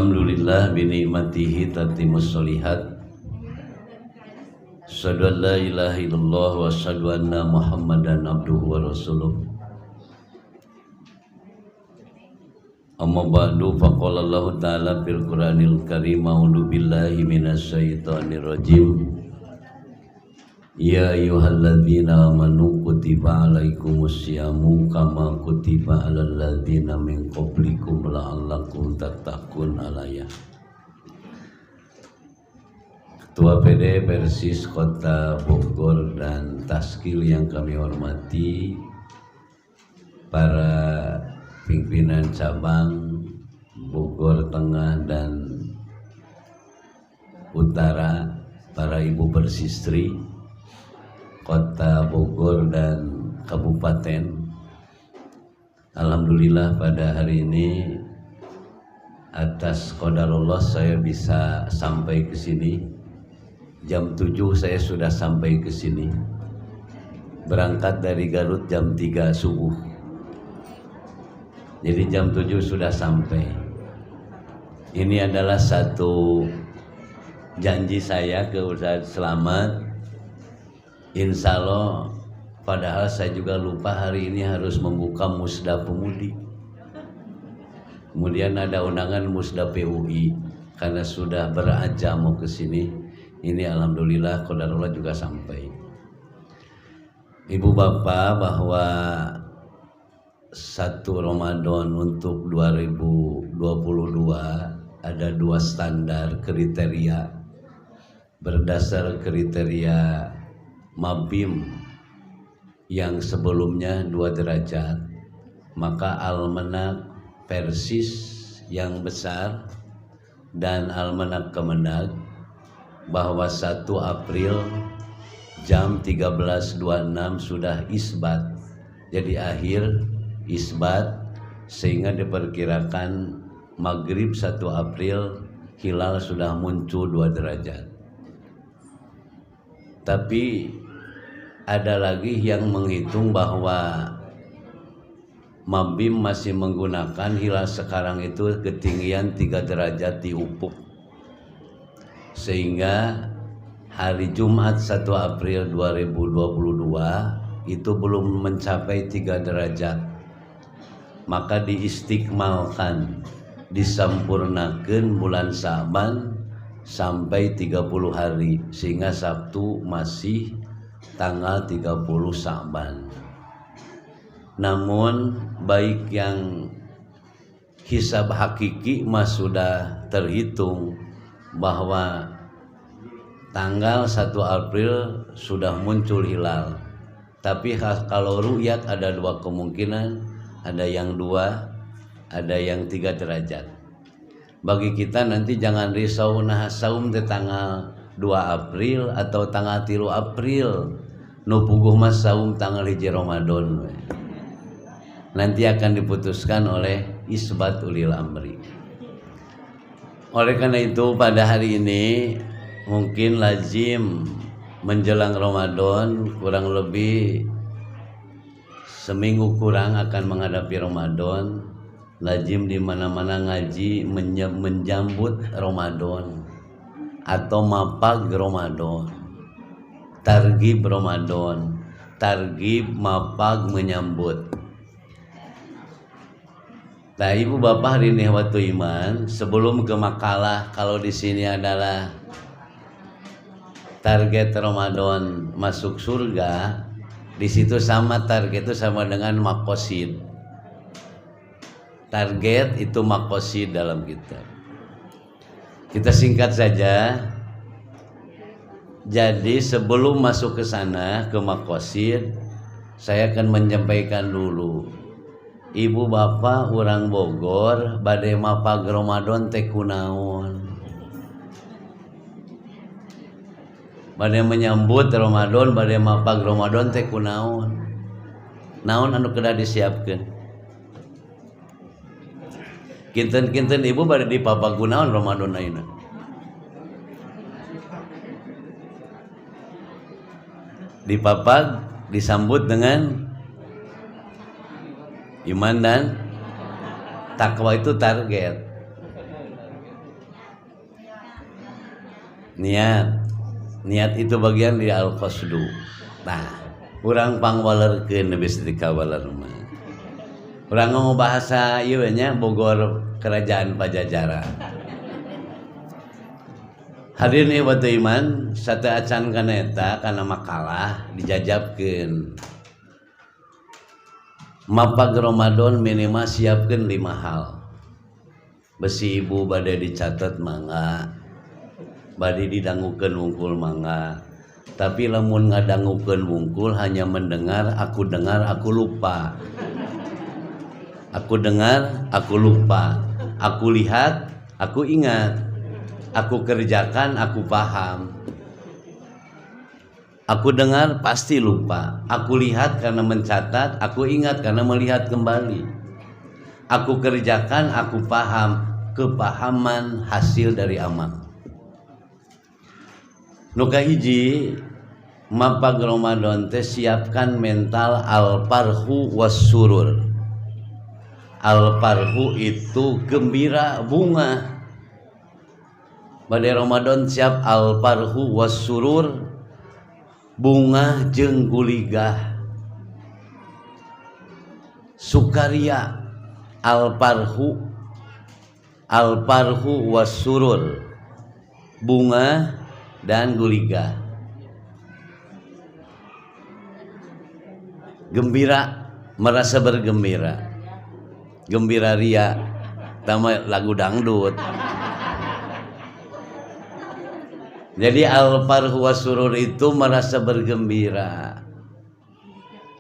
Alhamdulillah binikmatihi tatimmus sholihat. Asyhadu an la ilaha illallah wa asyhadu anna Muhammadan abduhu wa rasuluh. Amma ba'du, faqala Allah ta'ala fil Qur'anil Karim, a'udzu billahi minasyaitonir rajim. Ya ayyuhalladzina amanu kutiba alaikumus syamu kama kutiba alal ladzina min qablikum la'allakum tattaqun alaya. Ketua PD Persis Kota Bogor dan Taskil yang kami hormati, para pimpinan cabang Bogor Tengah dan Utara, para ibu Persistri Kota Bogor dan Kabupaten. Alhamdulillah pada hari ini atas qadarullah saya bisa sampai ke sini. Jam 7 saya sudah sampai ke sini. Berangkat dari Garut jam 3 subuh. Jadi jam 7 sudah sampai. Ini adalah satu janji saya ke Ustaz Selamat. Insya Allah, padahal saya juga lupa hari ini harus membuka Musda Pemudi. Kemudian ada undangan Musda PUI karena sudah berazam mau ke sini. Ini alhamdulillah qadarullah juga sampai. Ibu bapak, bahwa 1 Ramadan untuk 2022 ada 2 standar kriteria. Berdasar kriteria Mabim yang sebelumnya 2 derajat, maka Almanak Persis yang besar dan Almanak Kemenag bahwa 1 April jam 13.26 sudah isbat, jadi akhir isbat, sehingga diperkirakan maghrib 1 April hilal sudah muncul 2 derajat. Tapi ada lagi yang menghitung bahwa Mabim masih menggunakan hilal sekarang itu ketinggian 3 derajat di ufuk, sehingga hari Jumat 1 April 2022 itu belum mencapai 3 derajat. Maka diistiqmalkan, disempurnakan bulan Sa'ban sampai 30 hari, sehingga Sabtu masih tanggal 30 Sa'ban. Namun baik yang hisab hakiki mas sudah terhitung bahwa tanggal 1 April sudah muncul hilal. Tapi kalau ru'yat ada 2 kemungkinan, ada yang 2, ada yang 3 derajat. Bagi kita nanti jangan risau nah saum di tanggal 2 April atau tanggal 3 April. Nu puguh mas saum tanggal 1 Ramadan. Nanti akan diputuskan oleh isbat ulil amri. Oleh karena itu pada hari ini mungkin lazim menjelang Ramadan, kurang lebih seminggu kurang akan menghadapi Ramadan. Lazim di mana-mana ngaji menjambut Ramadan atau mapag Ramadan, targhib Ramadan, targhib mapag menyambut. Nah, ibu bapak hari ini waktu iman, sebelum ke makalah, kalau di sini adalah target Ramadan masuk surga, di situ sama target itu sama dengan maqasid. Target itu maqasid dalam kitab. Kita singkat saja. Jadi sebelum masuk ke sana, ke maqasid, saya akan menyampaikan dulu. Ibu bapak orang Bogor bade mapag Ramadan teh kunaon? Bade menyambut Ramadan, bade mapag Ramadan teh kunaon? Naon anu kedah disiapkeun? Kinten-kinten ibu bade dipapag kunaon Ramadan ayeuna? Dipapag, disambut dengan iman dan takwa, itu target. niat itu bagian dari al-qasdu. Nah, urang pangwalerkeun nepi dikawaler mah. Urang ngomong bahasa ieu nya Bogor kerajaan Pajajaran. Hadirin ieu iman, sateu acan kana eta kana makalah dijajabkeun. Mapag Ramadan minimal siapkeun 5 hal. Besi ibu bade dicatat mangga. Bade didangukeun wungkul mangga. Tapi lamun ngadangukeun wungkul hanya mendengar, aku dengar, aku lupa. Aku dengar, aku lupa. Aku lihat, aku ingat. Aku kerjakan, aku paham. Aku dengar, pasti lupa. Aku lihat karena mencatat, aku ingat karena melihat kembali. Aku kerjakan, aku paham. Kepahaman hasil dari amal. Nuka hiji mapag Ramadan teh siapkan mental al-farhu was-surur. Al-farhu itu gembira, bunga. Bade Ramadan siap al-farhu was-surur, bunga jeung guligah. Sukaria al-farhu was-surur, bunga dan guligah. Gembira, merasa bergembira. Gembira ria, tama lagu dangdut. Jadi al-farhu was-surur itu merasa bergembira.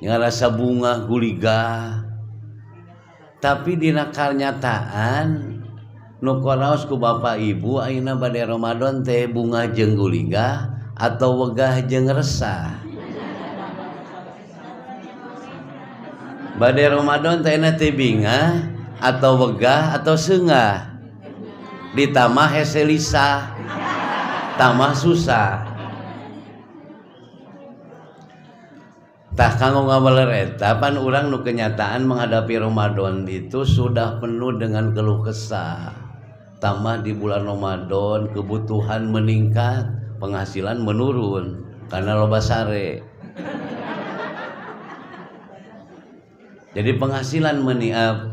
Ngerasa bunga guligah. Tapi dina kanyataan nu koraos ku bapak ibu ayeuna bade Ramadan teh bunga jeung guligah atau wegah jeung resah. Bade Ramadan teh na teh bingah atau wegah atau seungah. Ditamah hese lisah, tamah susah. Tah kanggo ngabaler eta pan urang nu kenyataan menghadapi Ramadan itu sudah penuh dengan keluh kesah. Tambah di bulan Ramadan kebutuhan meningkat, penghasilan menurun karena loba sare. Jadi penghasilan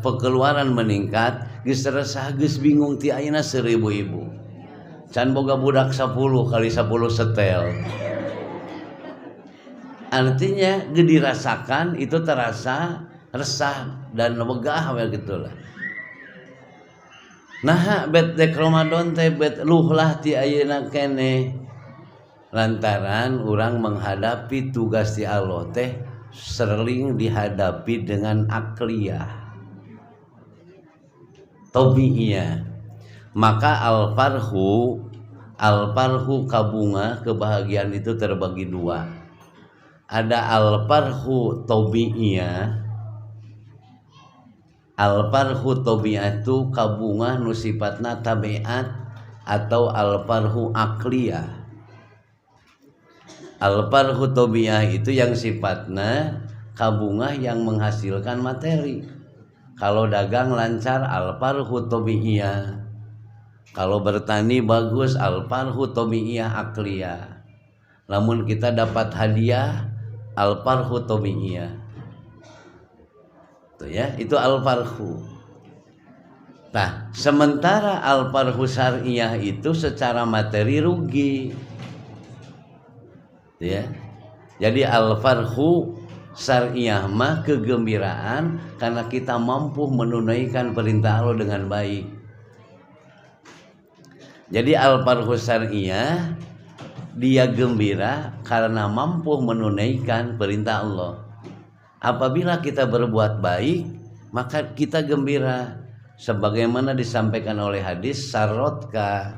pengeluaran meningkat, geus resah geus bingung ti ayeuna 1000 ibu. Can boga budak 10 kali 10 setel. Artinya dirasakan itu terasa resah dan wegah we gitulah. Nah, bet dek Ramadan teh bet luhlah ti ayeuna keneh. Lantaran urang menghadapi tugas ti Allah teh sering dihadapi dengan akliyah, tabiiyah. Maka al-farhu kabunga, kebahagiaan itu terbagi dua. Ada al-farhu tabiiyah. Al-farhu tabiiyah itu kabunga nu sifatna tabiat atau al-farhu akliyah. Al-farhu tabiiyah itu yang sifatna kabunga yang menghasilkan materi. Kalau dagang lancar al-farhu tabiiyah. Kalau bertani bagus al-farhu tabiiyah akliyah. Namun kita dapat hadiah al-farhu tabiiyah. Itu ya, itu al-farhu. Nah, sementara al-farhu syar'iyah itu secara materi rugi. Itu ya. Jadi al-farhu syar'iyah mah kegembiraan karena kita mampu menunaikan perintah Allah dengan baik. Jadi al-farhu syar'iyah dia gembira karena mampu menunaikan perintah Allah. Apabila kita berbuat baik, maka kita gembira. Sebagaimana disampaikan oleh hadis, sarotka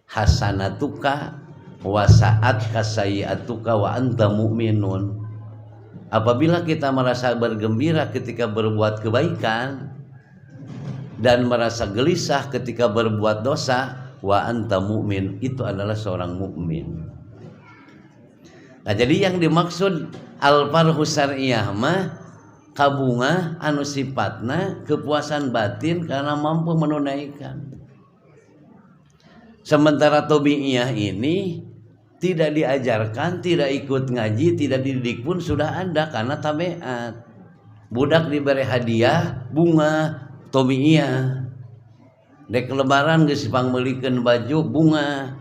hasanatuka wa sa'atka sayyi'atuka wa anta mu'minun. Apabila kita merasa bergembira ketika berbuat kebaikan dan merasa gelisah ketika berbuat dosa, wa anta mu'min, itu adalah seorang mukmin. Nah, jadi yang dimaksud al-farhu syar'iyah mah kabunga anu sifatna kepuasan batin karena mampu menunaikan. Sementara tabi'iyah ini tidak diajarkan, tidak ikut ngaji, tidak dididik pun sudah ada karena tabiat. Budak diberi hadiah bunga tabi'iyah. Dek lebaran geus pangmeulikeun baju bunga.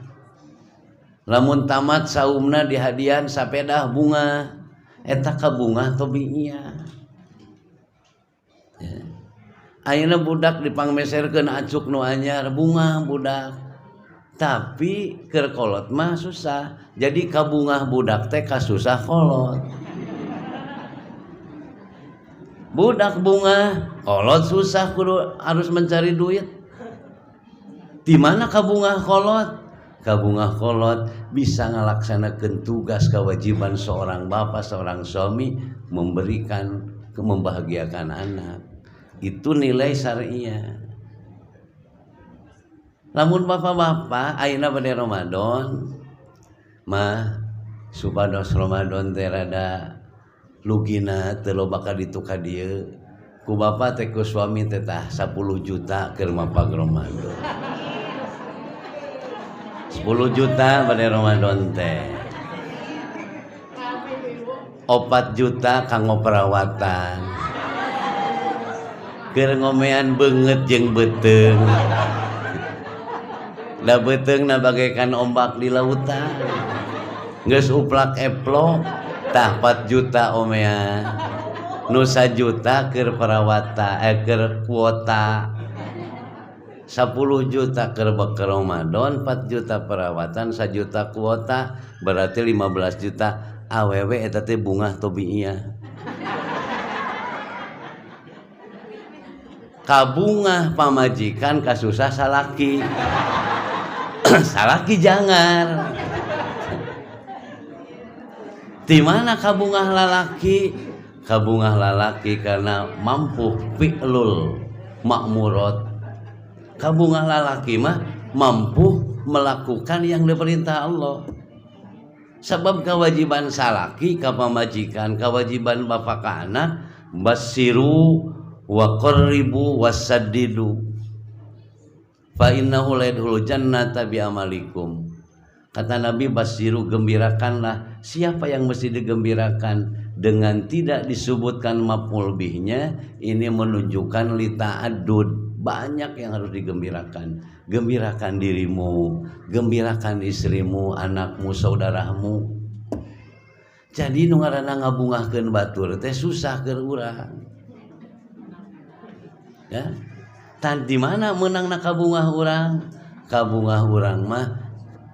Lamun tamat saumna dihadiahan sapedah bunga. Eta ka bunga tabi'iyah. Ya. Ayeuna budak dipangmeserkeun acuk nu anyar bunga budak. Tapi keur kolot mah susah. Jadi ka bunga budak teh ka susah kolot. Budak bunga kolot susah kudu harus mencari duit. Di mana ka bunga kolot? Ka bunga kolot bisa ngalaksanakeun tugas kewajiban seorang bapak, seorang suami memberikan membahagiakan anak. Itu nilai syariah. Lamun bapak-bapak ayeuna bade Ramadan mah supados Ramadan teh rada lugina teu loba ka ditu ka dieu. Ku bapak teh ku suami teh tah 10 juta keur mapag Ramadan. 10 juta pada Ramadan teh 4 juta kanggo perawatan keur ngomean beungeut jeung beuteung da beuteung na bagaikan ombak di lautan geus uplak eplok tah 4 juta omean nu 1 juta keur perawatan keur kuota 10 juta keur beke Ramadan, 4 juta perawatan, 1 juta kuota, berarti 15 juta. Awewe eta teh bunga tabi'iyah. Ka bunga pamajikan kasusah salaki. Salaki jangar. Di mana ka bunga lalaki? Ka bunga lalaki karena mampu fi'lul ma'murat. Kabungah lalaki mah mampu melakukan yang diperintah Allah. Sebab kewajiban salaki ka pamajikan, kewajiban bapak ka anak, basiru wa qarribu wasaddidu. Fa innahu la yadkhulul jannata bi amalikum. Kata Nabi, basiru, gembirakanlah. Siapa yang mesti digembirakan? Dengan tidak disebutkan maf'ul bihnya, ini menunjukkan li ta'addud. Banyak yang harus digembirakan. Gembirakan dirimu, gembirakan istrimu, anakmu, saudaramu. Jadi nu ngaranna ngabungahkeun batur teh susah keur urang. Ya. Tan di mana meunangna kabungah urang? Kabungah urang mah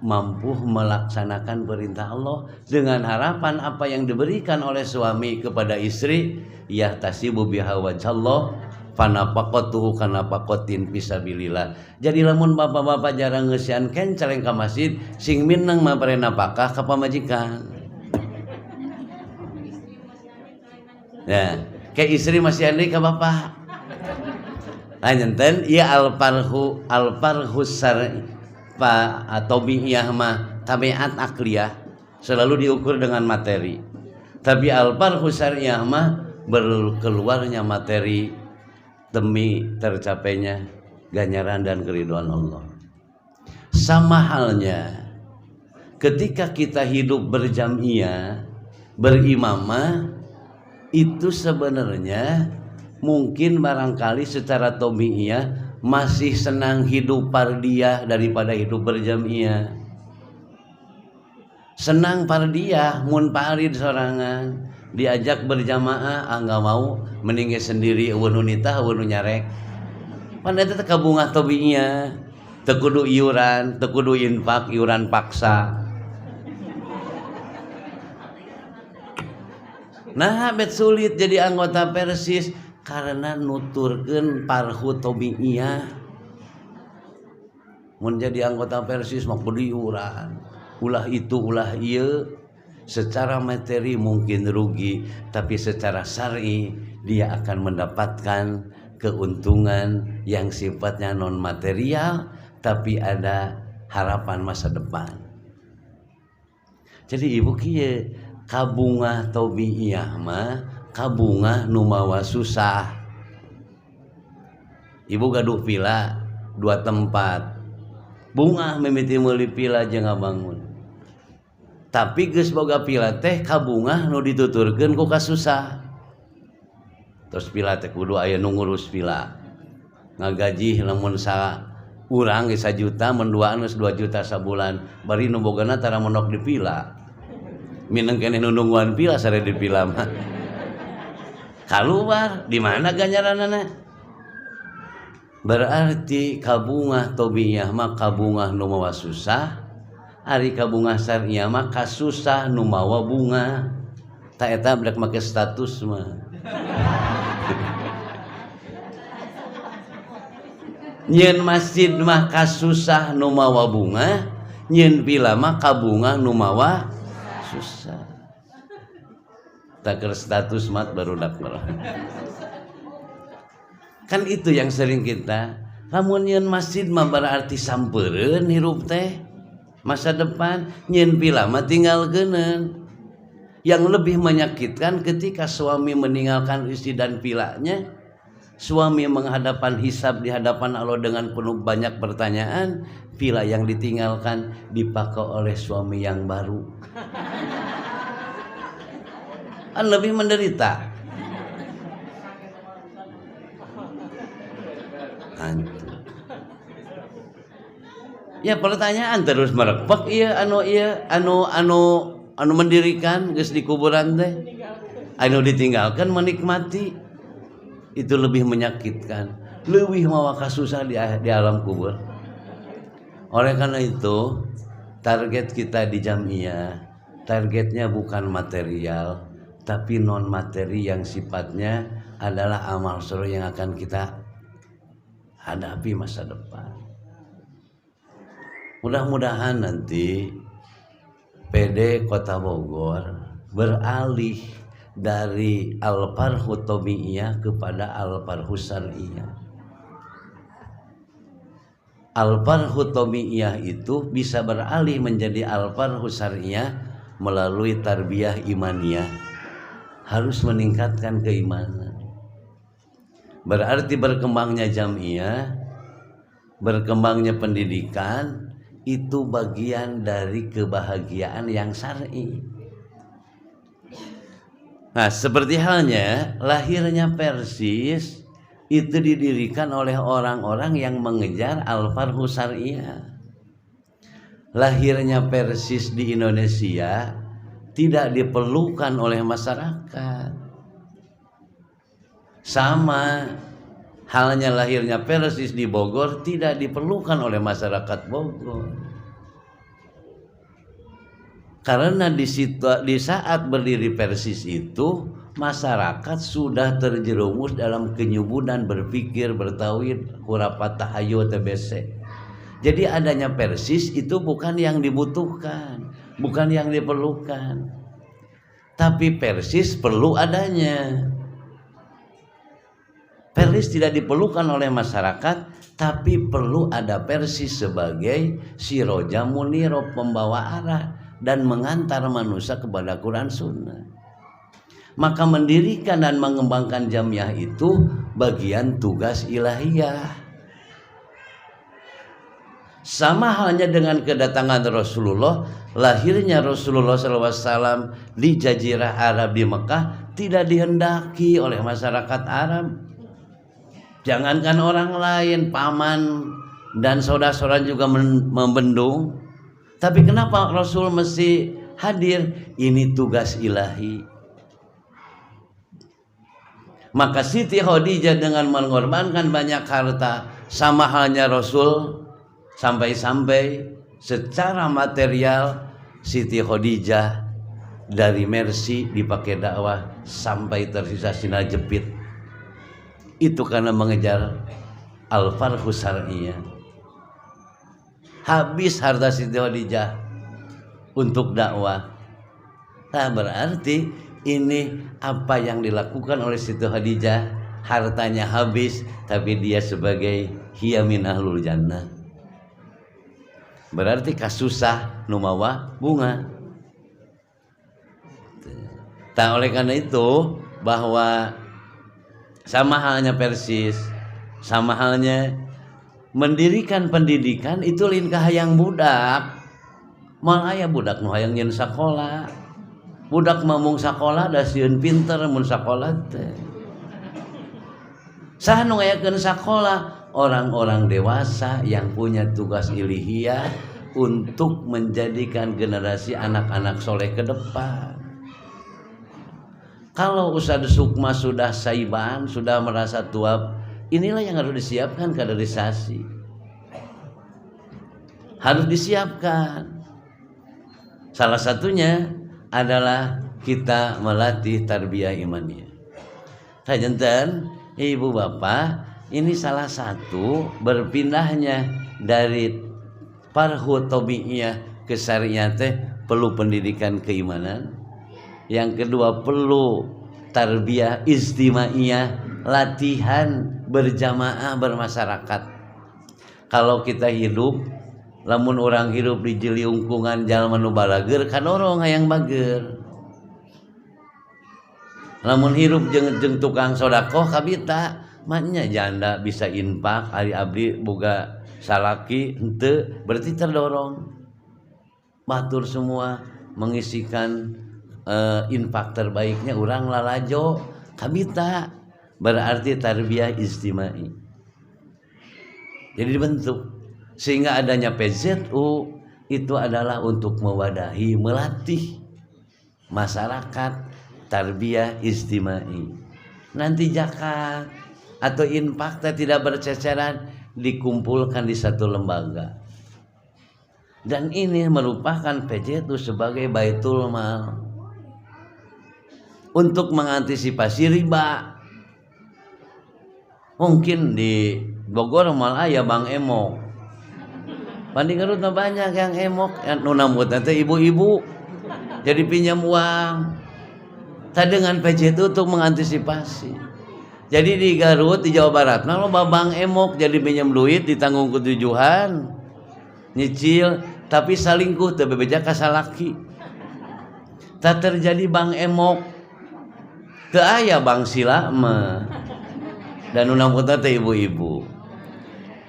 mampu melaksanakan perintah Allah dengan harapan apa yang diberikan oleh suami kepada istri, yahtasibu biha wajhallah. Panapaqatuhu kana paqatin fisabilillah. Jadi lamun bapak-bapak jarang ngeusian kenceleng ka masjid, sing mineng mah bare napakah ka pamajikan. Ya, ke istri masih andi ka bapak. Lanjutkeun ieu al-farhu syar'i pa tabi'iyah mah tabiat akliyah selalu diukur dengan materi. Tapi al-farhu syar'iyah mah berkeluarnya materi demi tercapainya ganjaran dan keridhaan Allah. Sama halnya ketika kita hidup berjamiah, berimamah, itu sebenarnya mungkin barangkali secara tabi'iyah masih senang hidup fardiyah daripada hidup berjamiah. Senang fardiyah mun parid sorangan, diajak berjamaah enggak mau, mending sendiri eueun nu nitah eueun nu nyarek. Pan eta teh kabungah tabi'iyah, teu kudu iuran, teu kudu infak, iuran paksa. Nah, bet sulit jadi anggota Persis karena nuturkeun farhu tabi'iyah. Mun jadi anggota Persis mah kudu iuran, ulah itu ulah ieu. Secara materi mungkin rugi, tapi secara syar'i dia akan mendapatkan keuntungan yang sifatnya non material, tapi ada harapan masa depan. Jadi ibu kieu kabungah tabi'iyah mah kabungah nu mawa susah. Ibu gaduh villa 2 tempat, bunga mimiti meuli pila jeung ngabangun. Tapi geus boga pila teh ka bunga nu dituturkeun ku kasusah. Terus pila teh kudu aya nu ngurus pila. Ngagaji lamun sa urang ge 1 juta mun duaan geus 2 juta sabulan. Bari nu bogana tara monok di pila. Mineng keneh nu nungguan pila sare di pila mah. Kaluar di mana ganjaranana? Berarti kabungah tobiyah mah kabungah nu mawa susah. Ari kabungah syariah mah kasusah nu mawa bunga. Ta eta bedak make status mah. Nyeun masjid mah kasusah nu mawa bunga, nyeun pila mah kabungah nu mawa susah. Tak status mat baru dakmer. Kan itu yang sering kita. Lamun nyeun masjid mah berarti sampeureun hirup teh. Masa depan nyeun pila mah tinggalkeuneun. Yang lebih menyakitkan ketika suami meninggalkan istri dan pilanya. Suami menghadapan hisab di hadapan Allah dengan penuh banyak pertanyaan. Pila yang ditinggalkan dipakai oleh suami yang baru. Kan lebih menderita. Ya pertanyaan terus merepek anu mendirikan geus di kuburan teh. Anu ditinggalkan menikmati. Itu lebih menyakitkan. Leuwih mawa kasusah di alam kubur. Oleh karena itu, target kita di Jamiyah, targetnya bukan material, tapi non materi yang sifatnya adalah amal soleh yang akan kita hadapi masa depan. Mudah-mudahan nanti PD Kota Bogor beralih dari Al-Farhu Tomiyah kepada Al-Farhu Syar'iyah. Al-Farhu Tomiyah itu bisa beralih menjadi Al-Farhu Syar'iyah melalui tarbiyah imaniyah. Harus meningkatkan keimanan. Berarti berkembangnya Jamiyah, berkembangnya pendidikan itu bagian dari kebahagiaan yang syar'i. Nah, seperti halnya lahirnya Persis itu didirikan oleh orang-orang yang mengejar Al-Farhu Syar'iyah. Lahirnya Persis di Indonesia tidak diperlukan oleh masyarakat. Sama halnya lahirnya Persis di Bogor tidak diperlukan oleh masyarakat Bogor. Karena di saat berdiri Persis itu masyarakat sudah terjerumus dalam kenyubunan berpikir, bertauhid, khurafat, tahayul, TBC. Jadi adanya Persis itu bukan yang dibutuhkan, bukan yang diperlukan. Tapi Persis perlu adanya. Persis tidak diperlukan oleh masyarakat, tapi perlu ada Persis sebagai siroja muniro, pembawa arah dan mengantar manusia kepada Quran Sunnah. Maka mendirikan dan mengembangkan Jamiyah itu bagian tugas ilahiyah. Sama halnya dengan kedatangan Rasulullah, lahirnya Rasulullah SAW di Jazirah Arab di Mekah tidak dihendaki oleh masyarakat Arab. Jangankan orang lain, paman dan saudara-saudara juga membendung. Tapi kenapa Rasul mesti hadir? Ini tugas ilahi. Maka Siti Khadijah dengan mengorbankan banyak harta, sama halnya Rasul, sampai-sampai secara material Siti Khadijah dari Mercy dipakai dakwah sampai tersisa sinar jepit. Itu karena mengejar Al-Farhu Syar'iyah. Habis harta Siti Khadijah untuk dakwah. Nah, berarti ini apa yang dilakukan oleh Siti Khadijah, hartanya habis tapi dia sebagai hiya min ahlul jannah. Berarti kasusah numawa bunga. Nah, oleh karena itu bahwa sama halnya Persis, sama halnya mendirikan pendidikan itu lain ka hayang budak. Mal aya budak nu hayang nyen sakola. Budak mamung sakola da sieun pinter mun sakola teh. Saha nu ngayakeun sakola? Orang-orang dewasa yang punya tugas ilahiyah untuk menjadikan generasi anak-anak soleh ke depan. Kalau Ustadz Sukma sudah saiban, sudah merasa tua, inilah yang harus disiapkan kaderisasi. Harus disiapkan. Salah satunya adalah kita melatih tarbiyah imaniyah. Sajanten, ibu bapak, ini salah satu berpindahnya dari farhu tabiiyah ke syariah teh perlu pendidikan keimanan. Yang kedua perlu tarbiyah istimaiyah, latihan berjamaah bermasyarakat. Kalau kita hidup, lamun orang hidup di jeliungkungan jalma nu balager kadorong hayang bager. Lamun hidup jeung tukang sodaqoh kabita, maknya janda bisa infak, ari abdi boga salaki henteu, berarti terdorong. Batur semua mengisikan infak terbaiknya urang lalajo kabita, berarti tarbiyah istimai. Jadi dibentuk sehingga adanya PZU itu adalah untuk mewadahi, melatih masyarakat tarbiyah istimai. Nanti zakat atau infak tidak berceceran dikumpulkan di satu lembaga. Dan ini merupakan PZU sebagai baitul mal untuk mengantisipasi riba. Mungkin di Bogor mal aya Bang Emok. Banding Garutna banyak yang emok, yang nunambut nanti ibu-ibu jadi pinjam uang. Tadi dengan PZU untuk mengantisipasi. Jadi di Garut, di Jawa Barat, nah lo babang emok jadi pinjam duit ditanggung ketujuhan, nyicil, tapi salingkuh teu bebeja ka salaki. Tak terjadi bang emok, teu aya bang sila mah. Dan unang-unang teh ibu-ibu.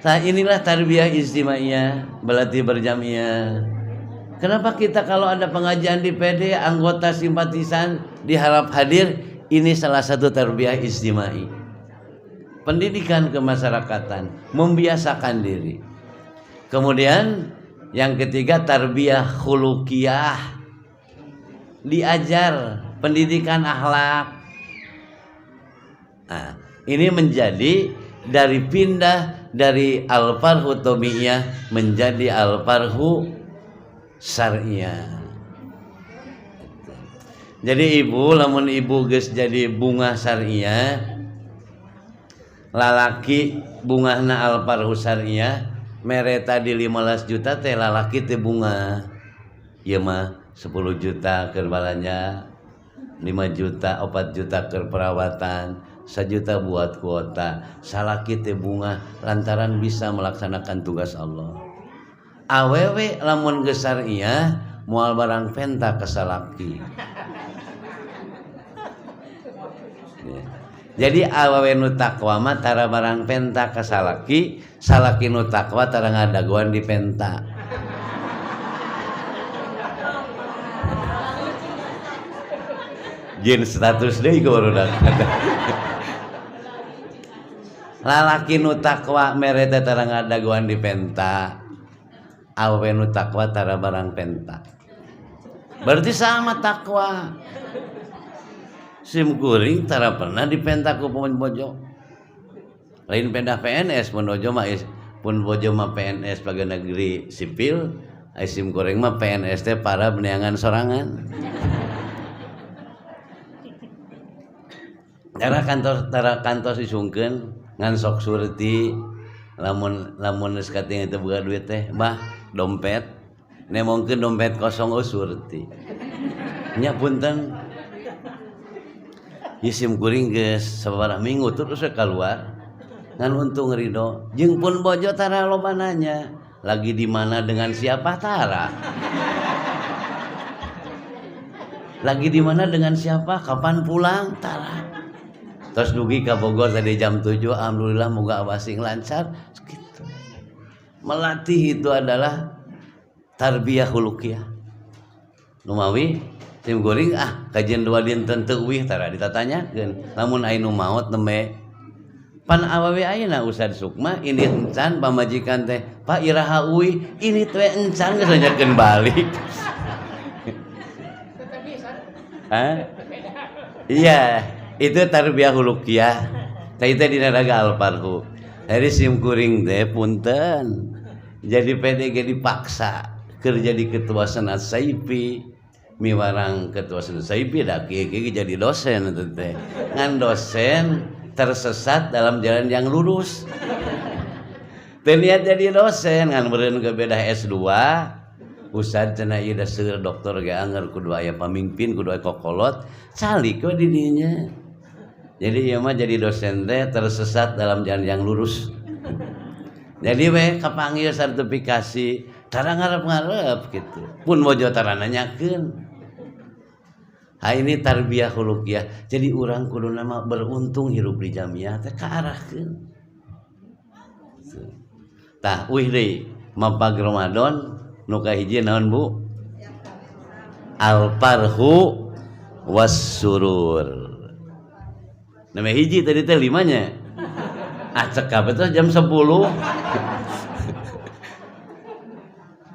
Nah inilah tarbiyah istimaiyah, berlatih berjamiah. Kenapa kita kalau ada pengajian di PD, anggota simpatisan diharap hadir? Ini salah satu tarbiyah istimai. Pendidikan kemasyarakatan, membiasakan diri. Kemudian yang ketiga tarbiyah khuluqiyah. Diajar pendidikan akhlak. Nah, ini menjadi dari pindah dari al-farhu tabiiyah menjadi al-farhu syariah. Jadi ibu, lamun ibu geus jadi bunga syariah, lalaki bungahna al-farhu syariah, mere tadi 15 juta teh lalaki teh bunga. Ieu mah 10 juta keur balanja, 5 juta, 4 juta keur perawatan, 1 juta buat kuota. Salaki teh bunga lantaran bisa melaksanakan tugas Allah. Awewe lamun geus syariah moal barang penta ke salaki. Jadi awewe nu takwa mah tara barang penta ke salaki, salaki nu takwa tara ngadaguan di penta. Jin status deui ku barudak. Lalaki nu takwa mere teh tara ngadaguan di penta. Awewe nu takwa tara barang penta. Berarti sama takwa. Sim kuring tara pernah dipenta ku bojo. Lain pindah PNS pun bojo mah PNS pegawai negeri sipil, ai sim kuring mah PNS teh para beneangan sorangan. Tara kantor disungkeun ngan sok surti lamun geus kating teh boga duit teh, Mbah, dompet. Nemongkeun dompet kosong surti. Nya punten isim kuring geus sabaraha minggu terus keluar ngan untung ridho jeung pun bojo tara loba nanya lagi di mana dengan siapa tara lagi di mana dengan siapa kapan pulang tara terus dugi ka Bogor tadi jam 7 alhamdulillah moga abasing lancar gitu. Melatih itu adalah tarbiyah khuluqiyah. Numawi tim goreng kajian 2 dinten teu euih tara ditatanyakeun. Lamun aya nu maot nembe pan awewe ayeuna Ustad Sukma ini encan pamajikan teh Pak iraha euih ini teh encan geus nyakeun balik. Iya, itu tarbiyah khuluqiyah. Tah itu dina raga Al-Farhu. Hari sim kuring teh punten. Jadi PDG dipaksa keur jadi ketua Senat Saipi. Miwarang ketua Senat Saipi da kieu jadi dosen eta teh. Ngan dosen tersesat dalam jalan yang lurus. Teu niat jadi dosen ngan meureun ke bedah S2. Ustad cenah ieu da seueur doktor ge anger kudu aya pamimpin, kudu aya kokolot, calik we di dinya. Jadi ieu mah jadi dosen teh tersesat dalam jalan yang lurus. Jadi we kapanggil sertifikasi, tara ngarep-ngarep gitu. Pun mojo tara nanyakeun. Ini tarbiyah khuluqiyah. Jadi urang kudu nama beruntung hirup di jamiah teh kaarahkeun. Tah euih deui mapag Ramadan nu kahiji naon Bu? Al-Farhu was-surur. Nama hiji tadi teh 5-nya. Cekap itu jam 10.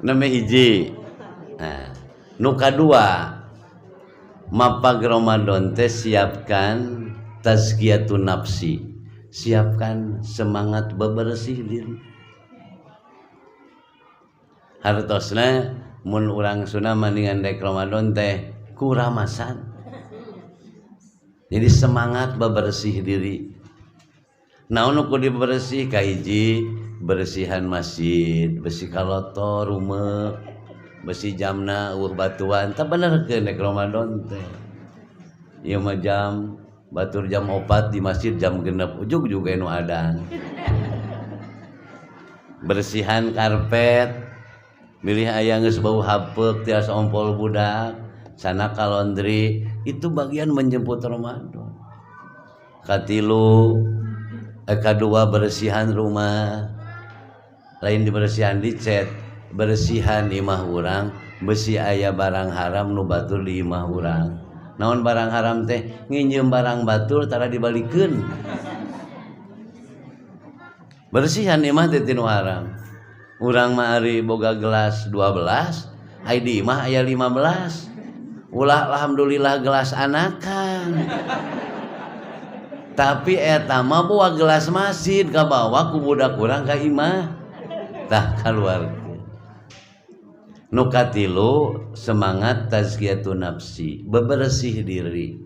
Nama hiji. Nah, nu kadua mapag Ramadan teh siapkan tazkiyatun nafsi. Siapkan semangat bebersih diri. Hartosna mun urang Sunda mendingan dek Ramadan teh kuramasan. Jadi semangat bebersih diri. Naon nu kudu dibersih kahiji bersihan masjid, bersih kalotor rumah, bersih jamna eueuh batuan. Tah benerkeun dek Ramadan teh. Ieu mah jam batur jam 4 di masjid jam 6 ujug juga nu adan. Bersihan karpet, milih aya geus bau hapeuk tiasa ompol budak, sana ka laundry, itu bagian menjemput Ramadan. Katilu kedua bersihan rumah, lain dibersihan dicet, bersihan imah urang, besi aya barang haram nu batur di imah urang. Naon barang haram teh nginjem barang batur tara dibalikeun. Bersihan imah teh tinu haram. Urang mah ari boga gelas 12, ai di imah aya 15. Ulah alhamdulillah gelas anakan. Tapi eta mah bawa gelas masjid ka bawa ku budak urang ka imah. Tah kaluarkeun. Nu katilu semangat tazkiyatun nafsi, bebersih diri.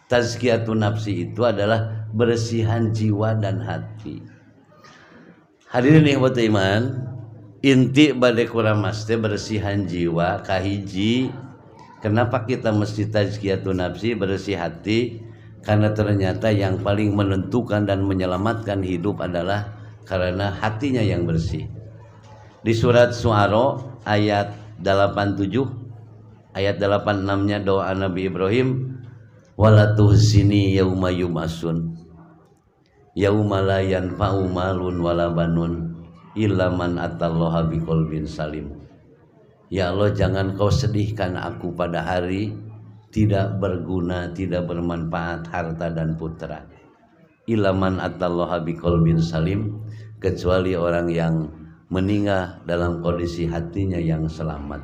Tazkiyatun nafsi itu adalah bersihan jiwa dan hati. Hadirin ikhwatul iman, inti bade kuramas teh bersihan jiwa kahiji. Kenapa kita mesti tazkiyatun nafsi, bersih hati? Karena ternyata yang paling menentukan dan menyelamatkan hidup adalah karena hatinya yang bersih. Di surat Syu'ara ayat 87, ayat 86-nya doa Nabi Ibrahim, wala tuhzini yauma yub'atsun yauma la yanfa'u malun wala banun illa man atallaha biqalbin salim. Ya Allah, jangan kau sedihkan aku pada hari tidak berguna, tidak bermanfaat harta dan putra. Illa man atallaha biqalbin salim, kecuali orang yang meninggal dalam kondisi hatinya yang selamat.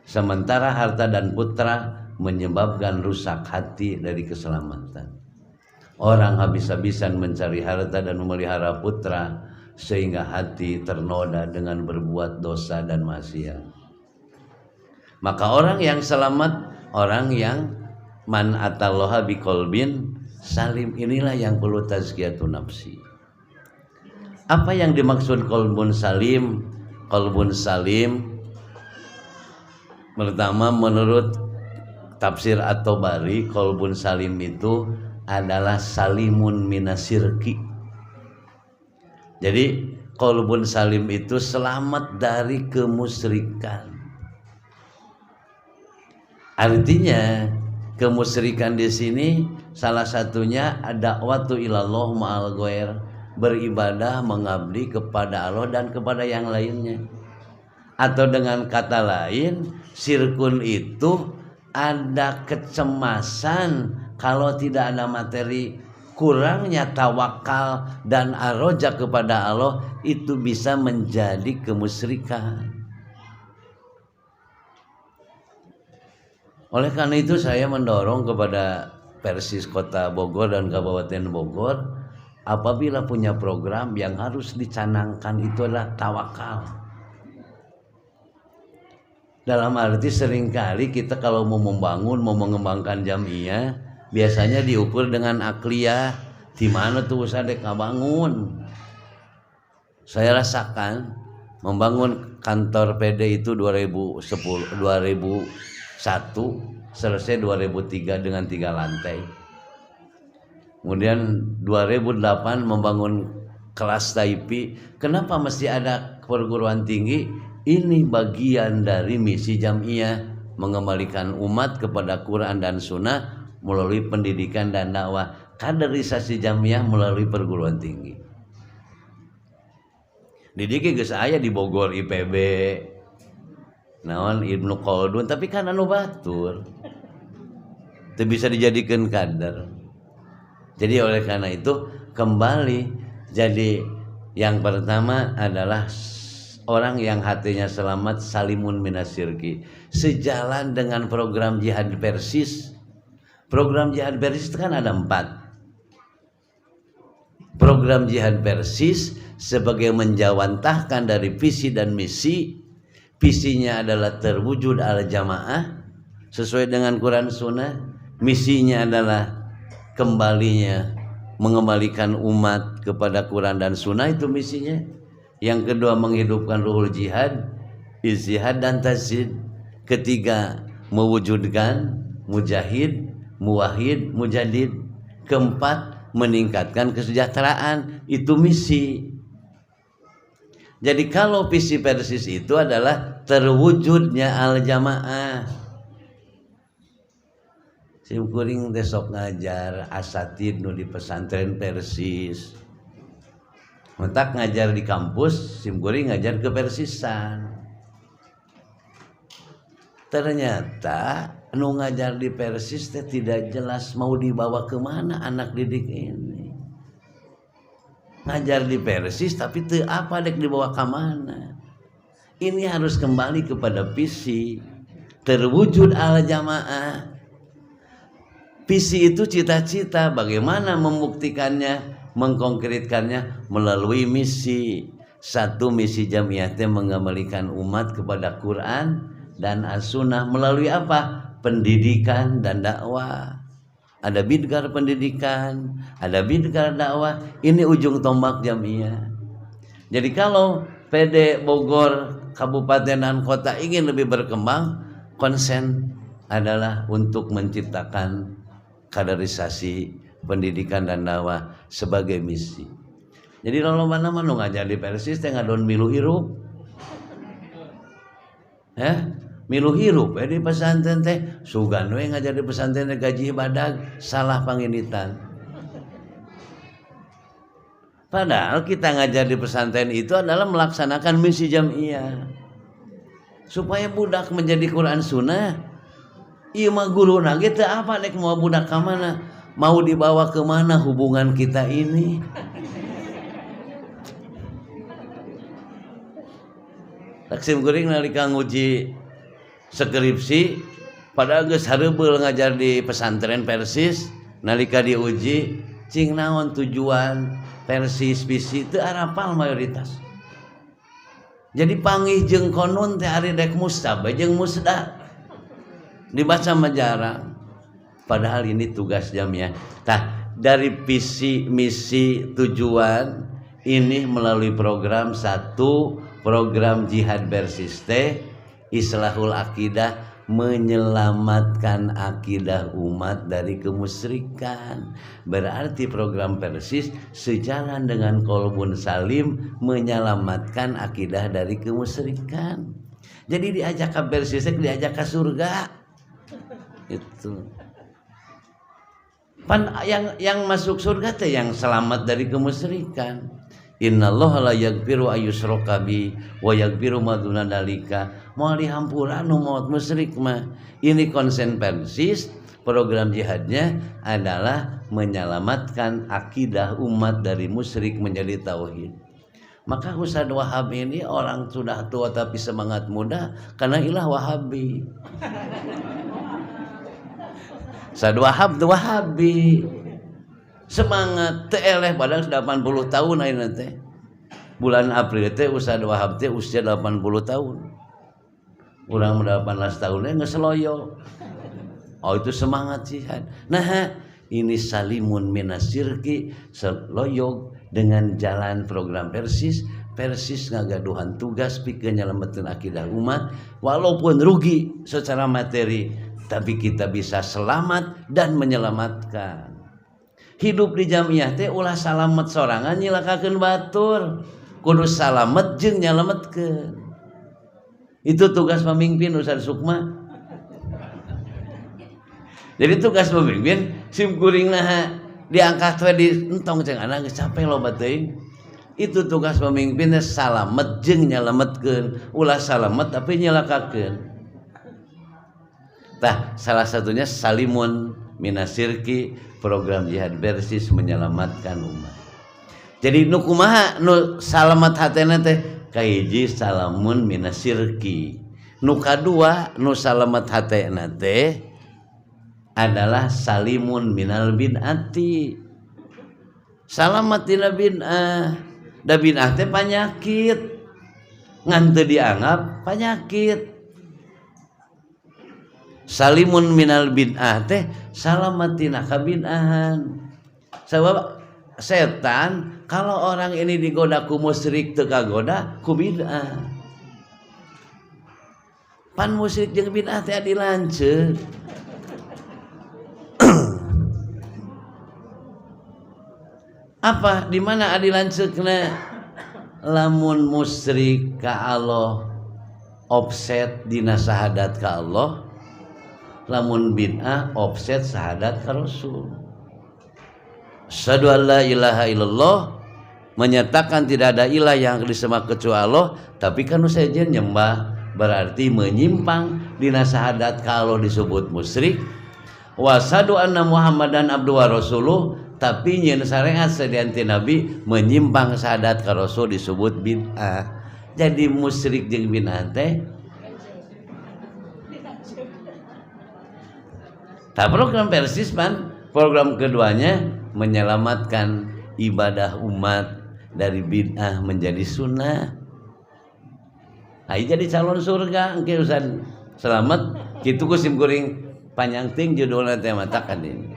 Sementara harta dan putra menyebabkan rusak hati dari keselamatan. Orang habis-habisan mencari harta dan memelihara putra sehingga hati ternoda dengan berbuat dosa dan maksiat. Maka orang yang selamat, orang yang man atallaha biqalbin salim, inilah yang perlu tazkiyatun nafsi. Apa yang dimaksud qalbun salim? Qalbun salim pertama menurut tafsir At-Tabari, qalbun salim itu adalah salimun minasirki. Jadi qalbun salim itu selamat dari kemusyrikan. Artinya kemusyrikan di sini salah satunya dakwatu ilallah ma'al ghair, beribadah mengabdi kepada Allah dan kepada yang lainnya. Atau dengan kata lain, sirkun itu ada kecemasan kalau tidak ada materi, kurangnya tawakal dan aroja kepada Allah itu bisa menjadi kemusyrikan. Oleh karena itu saya mendorong kepada Persis Kota Bogor dan Kabupaten Bogor, apabila punya program yang harus dicanangkan itu adalah tawakal. Dalam arti seringkali kita kalau mau membangun, mau mengembangkan jamiah, biasanya diukur dengan akliyah. Di mana tuh usaha dek ngabangun? Saya rasakan membangun kantor PD itu 2001, selesai 2003 dengan 3 lantai. Kemudian 2008 membangun kelas Taipi. Kenapa mesti ada perguruan tinggi? Ini bagian dari misi jamiah, mengembalikan umat kepada Quran dan Sunnah melalui pendidikan dan dakwah. Kaderisasi jamiah melalui perguruan tinggi. Didik geus aya di Bogor IPB, naon Ibnu Khaldun, tapi kan anu batur itu bisa dijadikan kader. Jadi oleh karena itu kembali, jadi yang pertama adalah orang yang hatinya selamat, salimun minasyirki, sejalan dengan program jihad Persis. Program jihad Persis itu kan ada 4. Program jihad Persis sebagai menjawantahkan dari visi dan misi. Visinya adalah terwujud al-jamaah sesuai dengan Quran Sunnah. Misinya adalah mengembalikan umat kepada Quran dan Sunnah, itu misinya. Yang kedua menghidupkan ruhul jihad, izhad dan tazhid. Ketiga mewujudkan mujahid, muwahhid, mujadid. Keempat meningkatkan kesejahteraan, itu misi. Jadi kalau visi Persis itu adalah terwujudnya al-jamaah. Simkuring besok ngajar asatid nu di pesantren Persis. Mentak ngajar di kampus, simkuring ngajar ke Persisan. Ternyata nu ngajar di Persis tidak jelas mau dibawa kemana anak didik ini. Ngajar di Persis tapi teu apa dek dibawa kemana. Ini harus kembali kepada visi terwujud al-jamaah. Visi itu cita-cita, bagaimana membuktikannya, mengkonkretkannya melalui misi. Satu, misi jamiah mengembalikan umat kepada Quran dan as-sunnah melalui apa? Pendidikan dan dakwah. Ada bidgar pendidikan, ada bidgar dakwah. Ini ujung tombak jamiah. Jadi kalau PD Bogor, kabupaten dan kota ingin lebih berkembang, konsen adalah untuk menciptakan kaderisasi pendidikan dan dakwah sebagai misi. Jadi kalau mana nu ngajar di Persis teh ngadon milu hirup. Milu hirup di pesantren teh sugan we ngajar di pesantren teh gaji badag, salah panginitan. Padahal kita ngajar di pesantren itu adalah melaksanakan misi jamiah. Supaya budak menjadi Quran Sunnah. Iya mah guru nage teu apa nek mau budak ka mana? Mau dibawa ke mana hubungan kita ini? Taksim kuring nalika nguji skripsi padahal geus hareubeul ngajar di pesantren Persis, nalika diuji cing naon tujuan Persis visi teu arapal mayoritas. Jadi panggih jeung konun teh ari dek mustabah jeung musda. Dibaca majarang. Padahal ini tugas jamiah. Dari visi, misi, tujuan ini melalui program satu, program jihad bersiste, islahul akidah, menyelamatkan akidah umat dari kemusyrikan. Berarti program Persis sejalan dengan Qalbun Salim, menyelamatkan akidah dari kemusyrikan. Jadi diajak ke Persis, diajak ke surga. Itu. yang masuk surga teh yang selamat dari kemusyrikan. Innallaha la yaghfiru ayyushraka bi wa yaghfiru ma duna dzalika. Moal dihampura nu maut musyrik mah. Ini konsen Persis, program jihadnya adalah menyelamatkan akidah umat dari musyrik menjadi tauhid. Maka Ustaz Wahab ini orang sudah tua tapi semangat muda karena ilah Wahabi. Ustaz Wahab tuh Wahabi. Semangat teh eleh padahal 80 tahun ayeuna teh. Bulan April teh Ustaz Wahab teh usia 80 tahun. Urang 18 tahun geus loyo. Oh itu semangat jihad. Nah, ini salimun minasyirki, seloyog dengan jalan program Persis ngagaduhan tugas pikeun nyalametkeun akidah umat walaupun rugi secara materi, tapi kita bisa selamat dan menyelamatkan. Hidup di jamiah teh ulah salamet sorangan nyilakakeun batur, kudu salamet jeung nyalametkeun. Itu tugas pemimpin Ustaz Sukma. Jadi tugas pemimpin simkuring nah diangkat we di entong jeung anak geus capek loba teuing. Itu tugas pemimpin salamet jeung nyalametkeun, ulah salamet tapi nyelakakeun. Tah salah satunya salimun minasyirki, program jihad Persis menyelamatkan umat. Jadi nu kumaha nu salamet hatena teh kahiji salamun minasyirki. Nu kadua nu salamet hatena teh adalah salimun minal bid'ati. Salamet tina bid'ah. Da bid'ah teh panyakit. Ngan teu dianggap panyakit. Salimun minal bid'ah teh salamet tina kabid'ahan. Sebab setan kalau orang ini digoda ku musyrik teu kagoda ku bid'ah. Pan musyrik jeung bid'ah teh dilanceuk. Apa di mana adilanceukna? Lamun musyrik ka Allah offset dina syahadat ka Allah, lamun bid'ah offset syahadat ka Rasul. Asyhadu an la ilaha illallah, menyatakan tidak ada ilah yang disembah kecuali Allah, tapi kan sejen nyembah berarti menyimpang dina syahadat ka Allah disebut musyrik. Wa asyhadu anna Muhammadan abduhu wa rasuluh, tapi nyeun syariat sadianti Nabi menyimpang syahadat ka Rasul disebut bid'ah. Jadi musyrik jeung bid'ah teh ta program Persis pan program keduanya menyelamatkan ibadah umat dari bid'ah menjadi sunnah. Ai jadi calon surga engke usan selamat kitu ku simkuring panjang ting judulna teh matakan ini.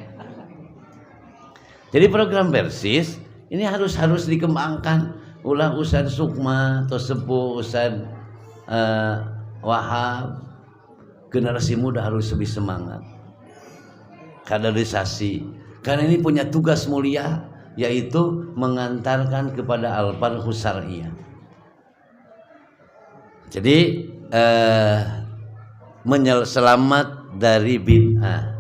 Jadi program Persis ini harus dikembangkan. Ulah Ustaz Sukma atau sepuh Ustaz Wahab, generasi muda harus lebih semangat. Kaderisasi. Karena ini punya tugas mulia yaitu mengantarkan kepada al-farhus syar'iyyah. Jadi selamat dari bid'ah.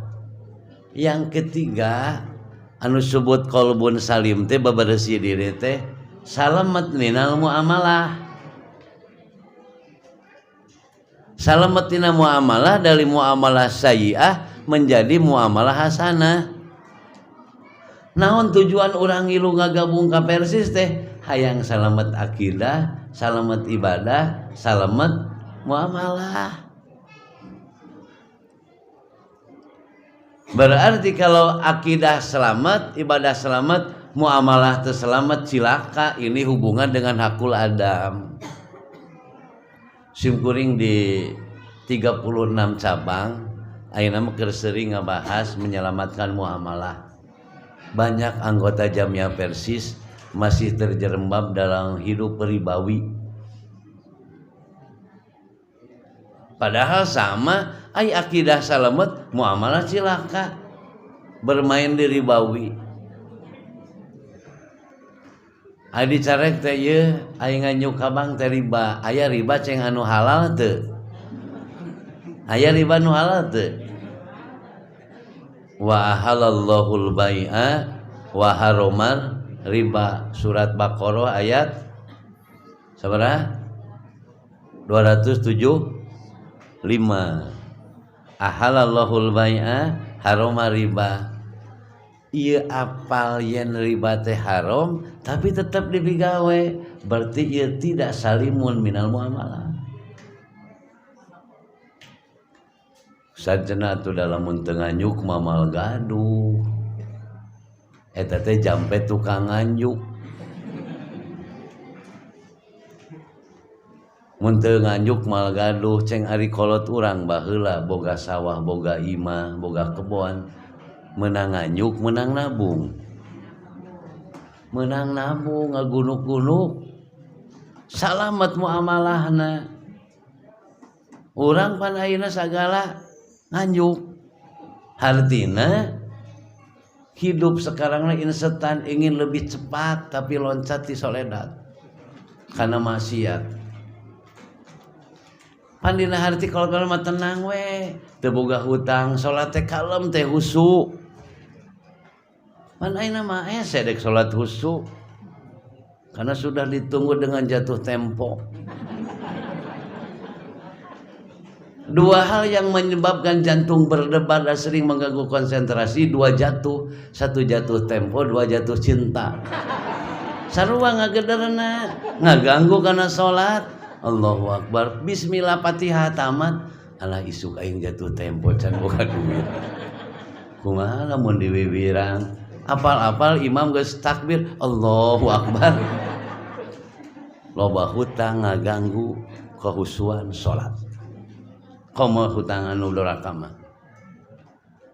Yang ketiga anu sebut qalbun salim teh babaresi diri teh salamet minal muamalah. Salamet tina muamalah dari muamalah sayyi'ah menjadi muamalah hasanah. Naon tujuan urang ngilu ngagabung ka Persis teh hayang salamet akidah, salamet ibadah, salamet muamalah. Berarti kalau akidah selamat, ibadah selamat, muamalah terselamat, cilaka. Ini hubungan dengan hakul adam. Simkuring di 36 cabang ayeuna mah keur seuring ngabahas menyelamatkan muamalah. Banyak anggota Jamiah Persis masih terjerembab dalam hidup ribawi. Padahal sama ai akidah salamet, muamalah cilaka, bermain di ribawi. Ai dicarek teh ieu ai nganyuk kabang teh riba, aya riba ceng anu halal teu? Aya riba nu halal teu? wa ahalallahul bai'a wa haromar riba. Surat Baqarah ayat sabaraha 275. Ahalallahul bai'a haromar riba. Ieu apal yen riba teh haram tapi tetap dibigawe, berarti ieu tidak salimun minal muamalah. Sajana tu dalam teu nganyuk mamal gaduh. Eta teh jampe tukang nganyuk. Mun teu nganyuk mal gaduh ceng ari kolot urang baheula boga sawah, boga imah, boga kebon. Menang nganyuk, menang nabung. Menang nabung ngagunuk-gunuk. Salamet muamalahna. Urang pan ayeuna sagala nganyuk. Hartina hidup sekarang instan, ingin lebih cepat tapi loncat di soledad karena maksiat. Pandina harti kalau mah tenang we, teu boga hutang, salat teh kalem teh husu. Man ayeuna mah sedek salat husu karena sudah ditunggu dengan jatuh tempo. Dua hal yang menyebabkan jantung berdebar dan sering mengganggu konsentrasi, dua jatuh, satu jatuh tempo, dua jatuh cinta. Sarua ngagederna, ngaganggu karena salat. Allahu Akbar, bismillah Fatihah tamat, alah isuk aing jatuh tempo can boga duit. Kumaha lamun diwiwirang, apal-apal imam geus takbir, Allahu Akbar. Loba hutang ngaganggu kehusuan salat. Komo hutang anu doraka mah.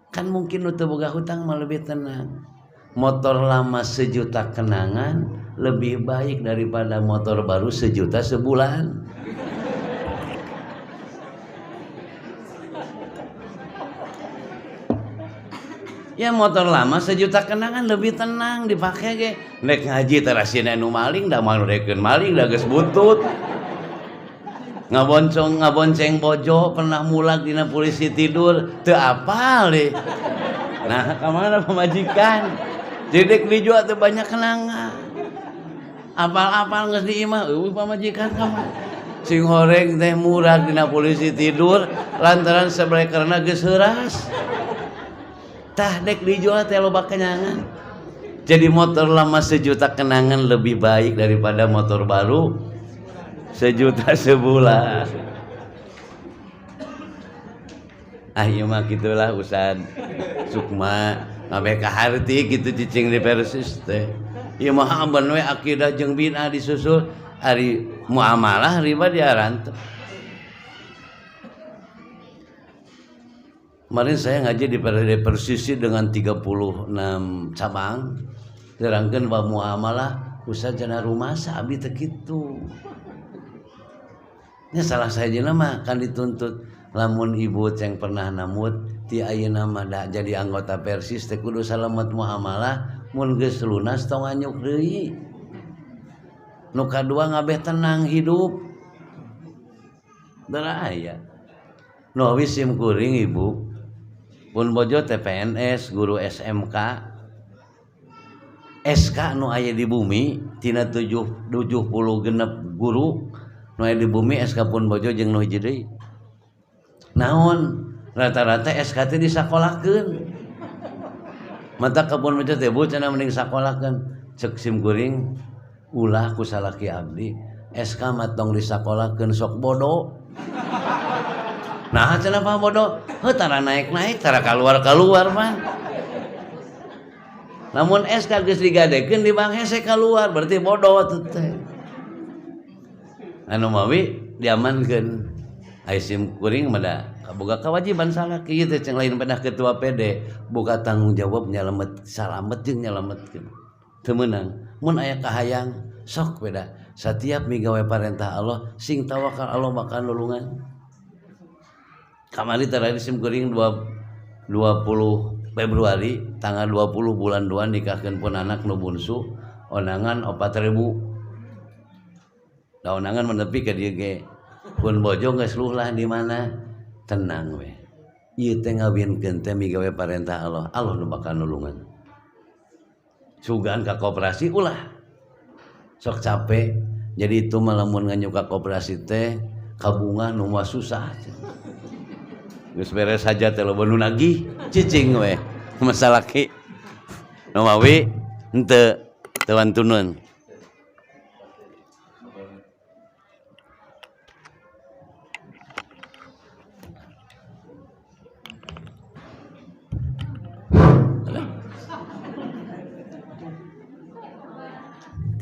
Kan mungkin nu teu boga hutang mah lebih tenang. Motor lama 1 juta kenangan lebih baik daripada motor baru 1 juta sebulan. Ya motor lama 1 juta kenangan lebih tenang dipake ge. Nek ngaji terasina nu maling da manurekeun maling da geus butut. Ngabonceng bojo pernah mulag dina polisi tidur teu apal deh. Nah kamana pamajikan dedek dijual teu banyak kenangan. Apal-apal geus di imah eueuh pamajikan kamana. Sing horeng teh murag dina polisi tidur lantaran sabrekerna geus heuras. Tah dek dijual teh loba kenangan. Jadi motor lama 1 juta kenangan lebih baik daripada motor baru 1 juta sebulan. Ieu mah gitulah Ustad Sukma ngabe ka harti kitu cicing di Persis teh. Ieu mah amban we akidah jeung bid'ah disusul ari muamalah riba diarantep. Kemarin saya ngaji di Persisi dengan 36 cabang. Terangkeun bahwa muamalah Ustad cenah rumasa abdi teh kitu. Nya salah sajeuna mah kan dituntut lamun ibu ceng pernah namut ti ayeuna mah da jadi anggota Persis teh kudu salamet muamalah mun geus lunas tong nganyuk deui. Nu kadua ngabeh tenang hidup. Da aya. Nu wis sim kuring ibu. Pun bojo teh PNS, guru SMK. SK nu aya di bumi tina 70 genep guru nu aya di bumi SK pun bojo jeung nu hiji deui. Naon rata-rata SK teh disakolakeun. Mata kebun bojo teh bu cenah mending sakolakeun. Cek sim kuring ulah ku salaki abdi SK mah tong disakolakeun sok bodo. Nah cenah pa bodo? Heuh tara naik-naik tara kaluar-kaluar man. Namun SK geus digadekeun di bank hese kaluar berarti bodoh teh. Anu mawi diamankeun. Ai sim kuring mah da boga kewajiban salaki ieu teh ceng lain pedah ketua PD boga tanggung jawab nyalamet salamet jeung nyalametkeun. Teu meunang. Mun aya kahayang sok beda. Setiap migawe parentah Allah sing tawakal Allah bakal nulungan. Kamari terakhir sim kuring 20 Februari tanggal 20 bulan 2 nikahkeun pun anak nu bunsu onangan 4.000. Da onangan menepi ka dieu ge. Pun bojo geus luh lah di mana tenang we. ieu teh ngawinkeun teh migawe parentah Allah, Allah nu bakal nulungan. Sugan ka koperasi ulah sok capek jadi itu malamun nganyuka koperasi teh kabunga nu mah susah geus beres saja teh loba nu nagih cicing we masalah ki nu mawi henteu teu wantunun.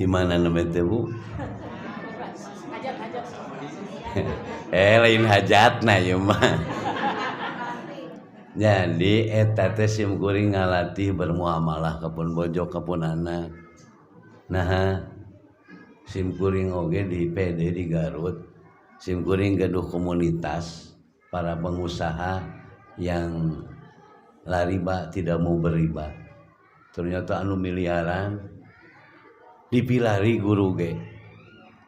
Di mana namanya teh Bu? Lain hajatna ieu mah. Jadi eta teh sim kuring ngalatih bermuamalah kapun bojo kapun anak. Nah, sim kuring oge di PD di Garut. Sim kuring gaduh komunitas para pengusaha yang lariba tidak mau beriba. Ternyata anu miliaran dipilari guru ge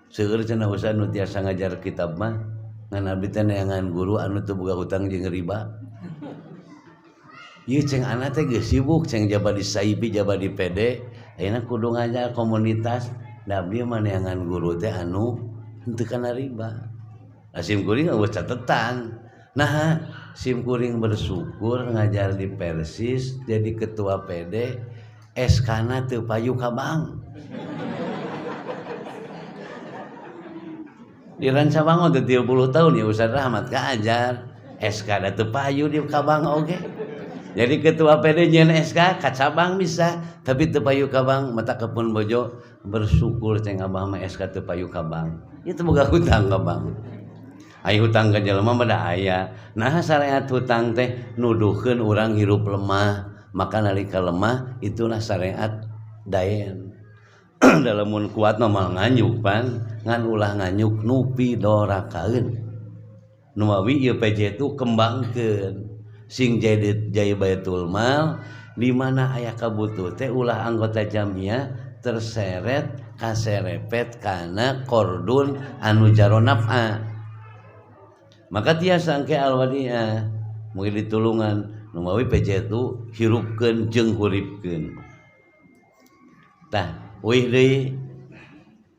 seueur cenah usaha nu tiasa ngajar kitab mah ngan abdi teh neangan guru anu teu boga hutang jeung riba. Ieu ceng anak teh geus sibuk ceng jaba di Saibi jaba di PD ayeuna kudu ngajar komunitas da abdi mah neangan guru teh anu henteu kana riba. Sim kuring geus catetan. Nah, sim kuring bersyukur ngajar di Persis jadi ketua PD SK-na teu payu ka bank. Di Rancabangon teh 30 tahun ya Ustaz Rahmat kaajar SK da teu payu di kabang oge. Jadi ketua PD nyeun SK ka cabang bisa tapi teu payu ka bank mata kepun bojo bersyukur ceng abah mah SK teu payu ka bank. Ieu teu boga hutang ka bank. Ai hutang ka jelema mah da aya. Nah syariat hutang teh nuduhkeun urang hirup lemah, maka nalika lemah itulah syariat dayen. Dalamun kuat mah mal nganyuk pan ngan ulah nganyuk nupi dorakaeun nu mawi ieu PJ itu kembangkeun sing jadi baitul mal di mana aya kabutuh teh ulah anggota jamiah terseret kaserepet kana kordun anu jaro naf'a maka tiasa engke alwadiah mungkin ditulungan nu mawi PJ itu hirupkeun jeung huripkeun tah wih deui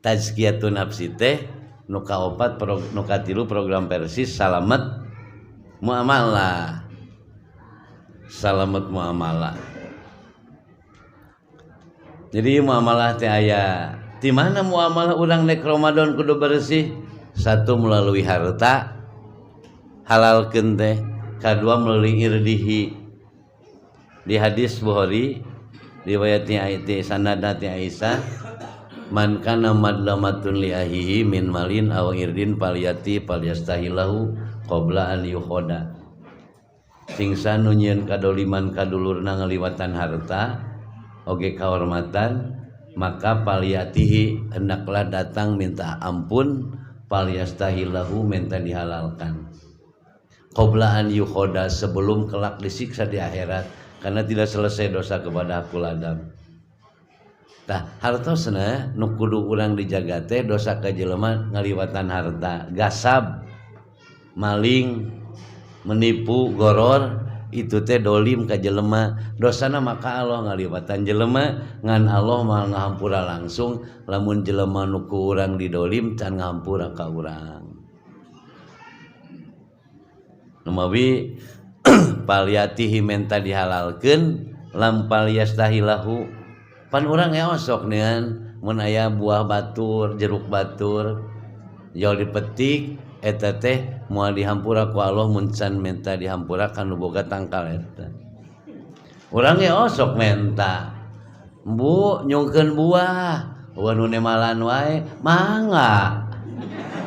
tazkiyatun nafsi teh nu kaopat nu katilu program Persis salamet muamalah. Salamet muamalah. Jadi muamalah teh aya di mana muamalah urang nek Ramadan kudu bersih? Satu melalui harta halalkeun teh, kadua melalui irdihi. Di hadis Bukhari riwayatnya ayat sanadna ti Aisyah man kana madlamatun li ahihi min malin aw irdin palyati palyastahilahu qabla an yukhoda sing sanu nyieun kadoliman kadulurna ngaliwatan harta oge kahormatan maka palyatihi hendaklah datang minta ampun palyastahilahu minta dihalalkan qabla an yukhoda sebelum kelak disiksa di akhirat karena tidak selesai dosa kepada hakul adam. Tah hartosna nu kudu urang dijaga teh dosa ka jelema ngaliwatan harta, gasab, maling, menipu, goror itu teh dolim ka jelema. Dosana maka Allah ngaliwatan jelema ngan Allah moal ngahampura langsung lamun jelema nu ku urang didolim can ngahampura ka urang. Nu mawi palyatihi menta dihalalkeun lam palyastahilahu pan urang eosok nean mun aya buah batur jeruk batur jol dipetik eta teh moal dihampura ku Allah mun can menta dihampura kana boga tangkal eta urang eosok menta bu nyungkeun buah nu nemalan wae mangga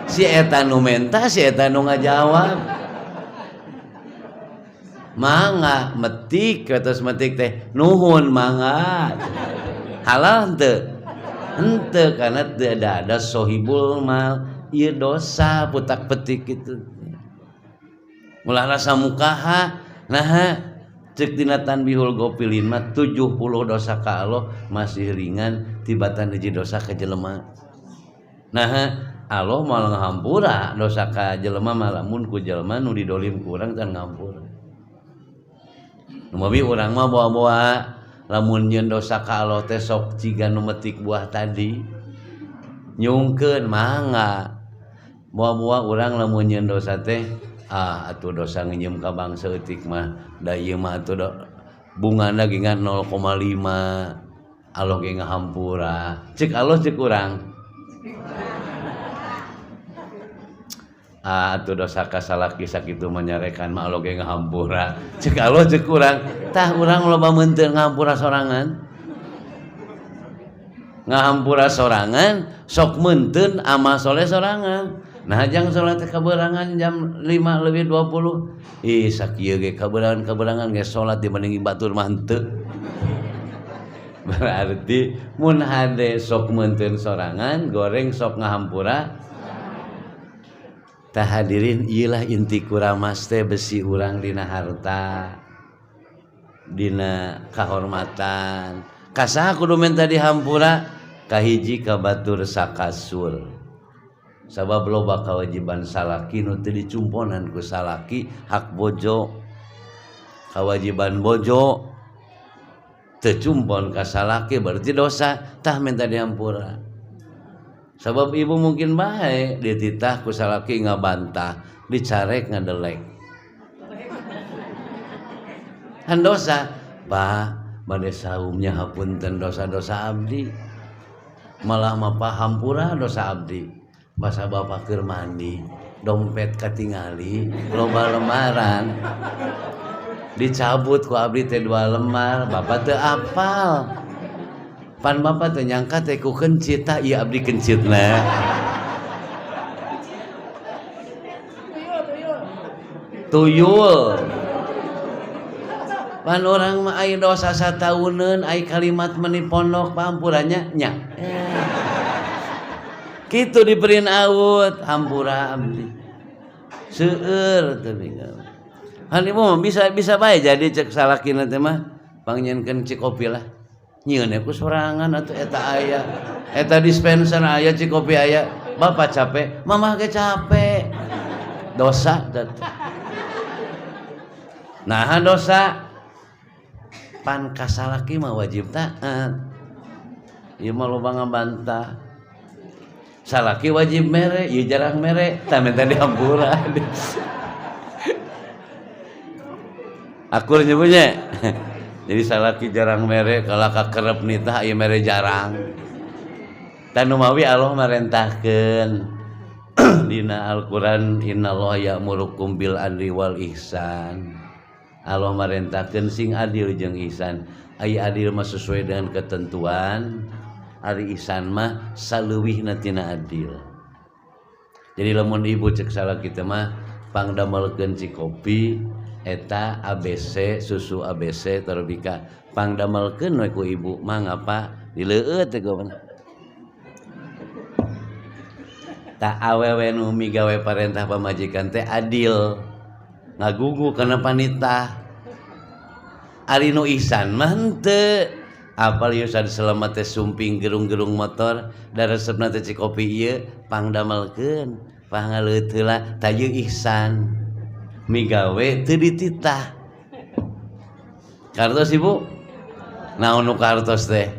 si eta nu menta si eta nu ngajawab mangga metik katos metik teh nuhun mangga halal henteu karena tidak ada sohibul mal ieu dosa putak petik itu ulah rasa mukaha nah cek dina tanbihul gopilin mah 70 dosa ka Allah masih ringan tibatan hiji dosa ka jelema nah Allah moal ngahampura dosa ka jelema malamun ku jelema nu didolim ku urang can ngahampura Numabi urang mah bawa-bawa lamun nyeun dosa ka Allah teh sok ciga nu metik buah tadi nyungkeun mangga bawa-bawa urang lamun nyeun dosa teh atuh dosa nginjem ka bangsa eutik mah da ieu mah atuh bungana ge 0,5 Allah ge ngahampura cek Allah cek urang atuh dosa ka salaki sakitu menyarekan mah Allah ge ngahampura cek Allah cek urang tah urang loba meunteun ngahampura sorangan sok meunteun amal soleh sorangan nah jang salat kaberangan jam 5:20 sakieu ge kaberangan ge salat dibanding batur mah henteu berarti mun hade sok meunteun sorangan goreng sok ngahampura tah hadirin ieulah inti kuramas teh besi urang dina harta dina kahormatan kasaha kudu minta dihampura kahiji ka batur sakasur sabab loba kewajiban salaki nu teu dicumponan ku salaki hak bojo kewajiban bojo teu cumpon ka salaki berarti dosa tah minta dihampura sabab ibu mungkin bae dititah ku salaki ngabantah dicarek ngadelek han dosa pa bade saumnya hapunten dosa-dosa abdi malah mah hampura dosa abdi basa bapak keur mandi dompet katingali loba lembaran dicabut ku abdi teh 2 lembar bapak teu apal pan bapak teh nyangka teh ku kencit tah ieu abdi kencitna tuyul pan orang mah aya dosa satauneun aya kalimat meni pondok pampurannya nya kitu dibeureun aut hampura abdi seueur teh bingung han ibu mah bisa bae jadi cek salakina teh mah pangnyeunkeun cikopi lah nyieun ku sorangan atuh eta aya eta dispenser aya cikopi aya bapak capek mamah ge capek dosa teh nah dosa pan kasalaki mah wajib taat ieu mah loba ngabantah salaki wajib mere ieu jarang mere tah minta dihampura akur nyebutnya jadi salaki jarang mere kalau kakerep nitah ieu mere jarang tanu mawi Allah marentahkeun dina Al-Qur'an innallaha ya'murukum bil adli wal ihsan Allah marentahkeun sing adil jeung ihsan aya adil mah sesuai dengan ketentuan ari ihsan mah saleuwihna tina adil jadi lamun ibu cek salaki teh mah pangdamelkeun cikopi eta ABC susu ABC terbika pangdamelkeun we ku ibu mangapa dileueut teh geuman tah awewe nu migawe parentah pamajikan teh adil ngagugu kana panitah ari nu ihsan mah henteu apal ieu sad selamat teh sumping gerung-gerung motor da resepna teh cikopi ieu pangdamelkeun pangaleuit heula tah ieu ihsan migawe teu dititah kartos ibu naon nu kartos teh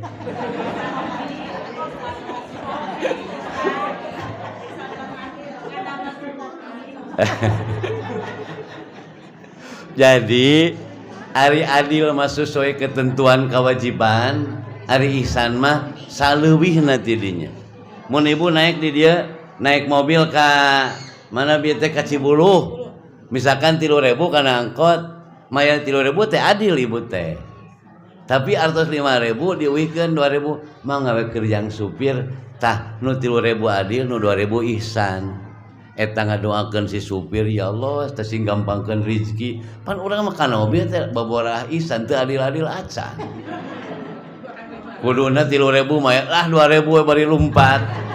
jadi ari adil mah sesuai ketentuan kewajiban ari ihsan mah saleuwihna ti dinya mun ibu naik di dia naik mobil ka mana bieu teh ka Cibuluh misalkan 3.000 kana angkot maya 3.000 teh adil ibu teh tapi artos 5.000 diuihkeun 2.000 mah gawe kerjang supir tah nu 3.000 adil nu 2.000 ihsan eta ngadoakeun si supir ya Allah teh sing gampangkeun rezeki pan urang mah kana mobil teh baborah ihsan teu adil-adil acan kuduna 3.000 mah lah 2.000 bari lumpat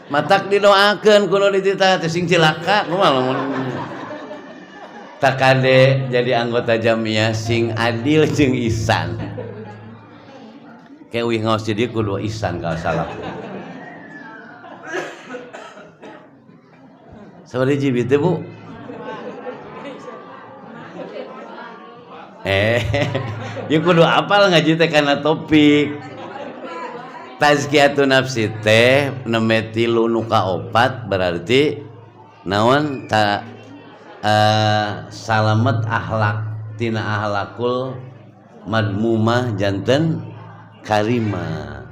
matak didoakeun kudu dititah teh sing cilaka kumaha lamun takade jadi anggota jamiah sing adil jeung ihsan keuih ngaos jadi kudu ihsan ka salaku sabari jibi teh bu Ya kudu apal ngaji teh kana topik. Tazkiyatun nafsi teh neme 3 nu kaopat berarti naon ta salamet akhlak tina akhlakul madmumah janten karimah.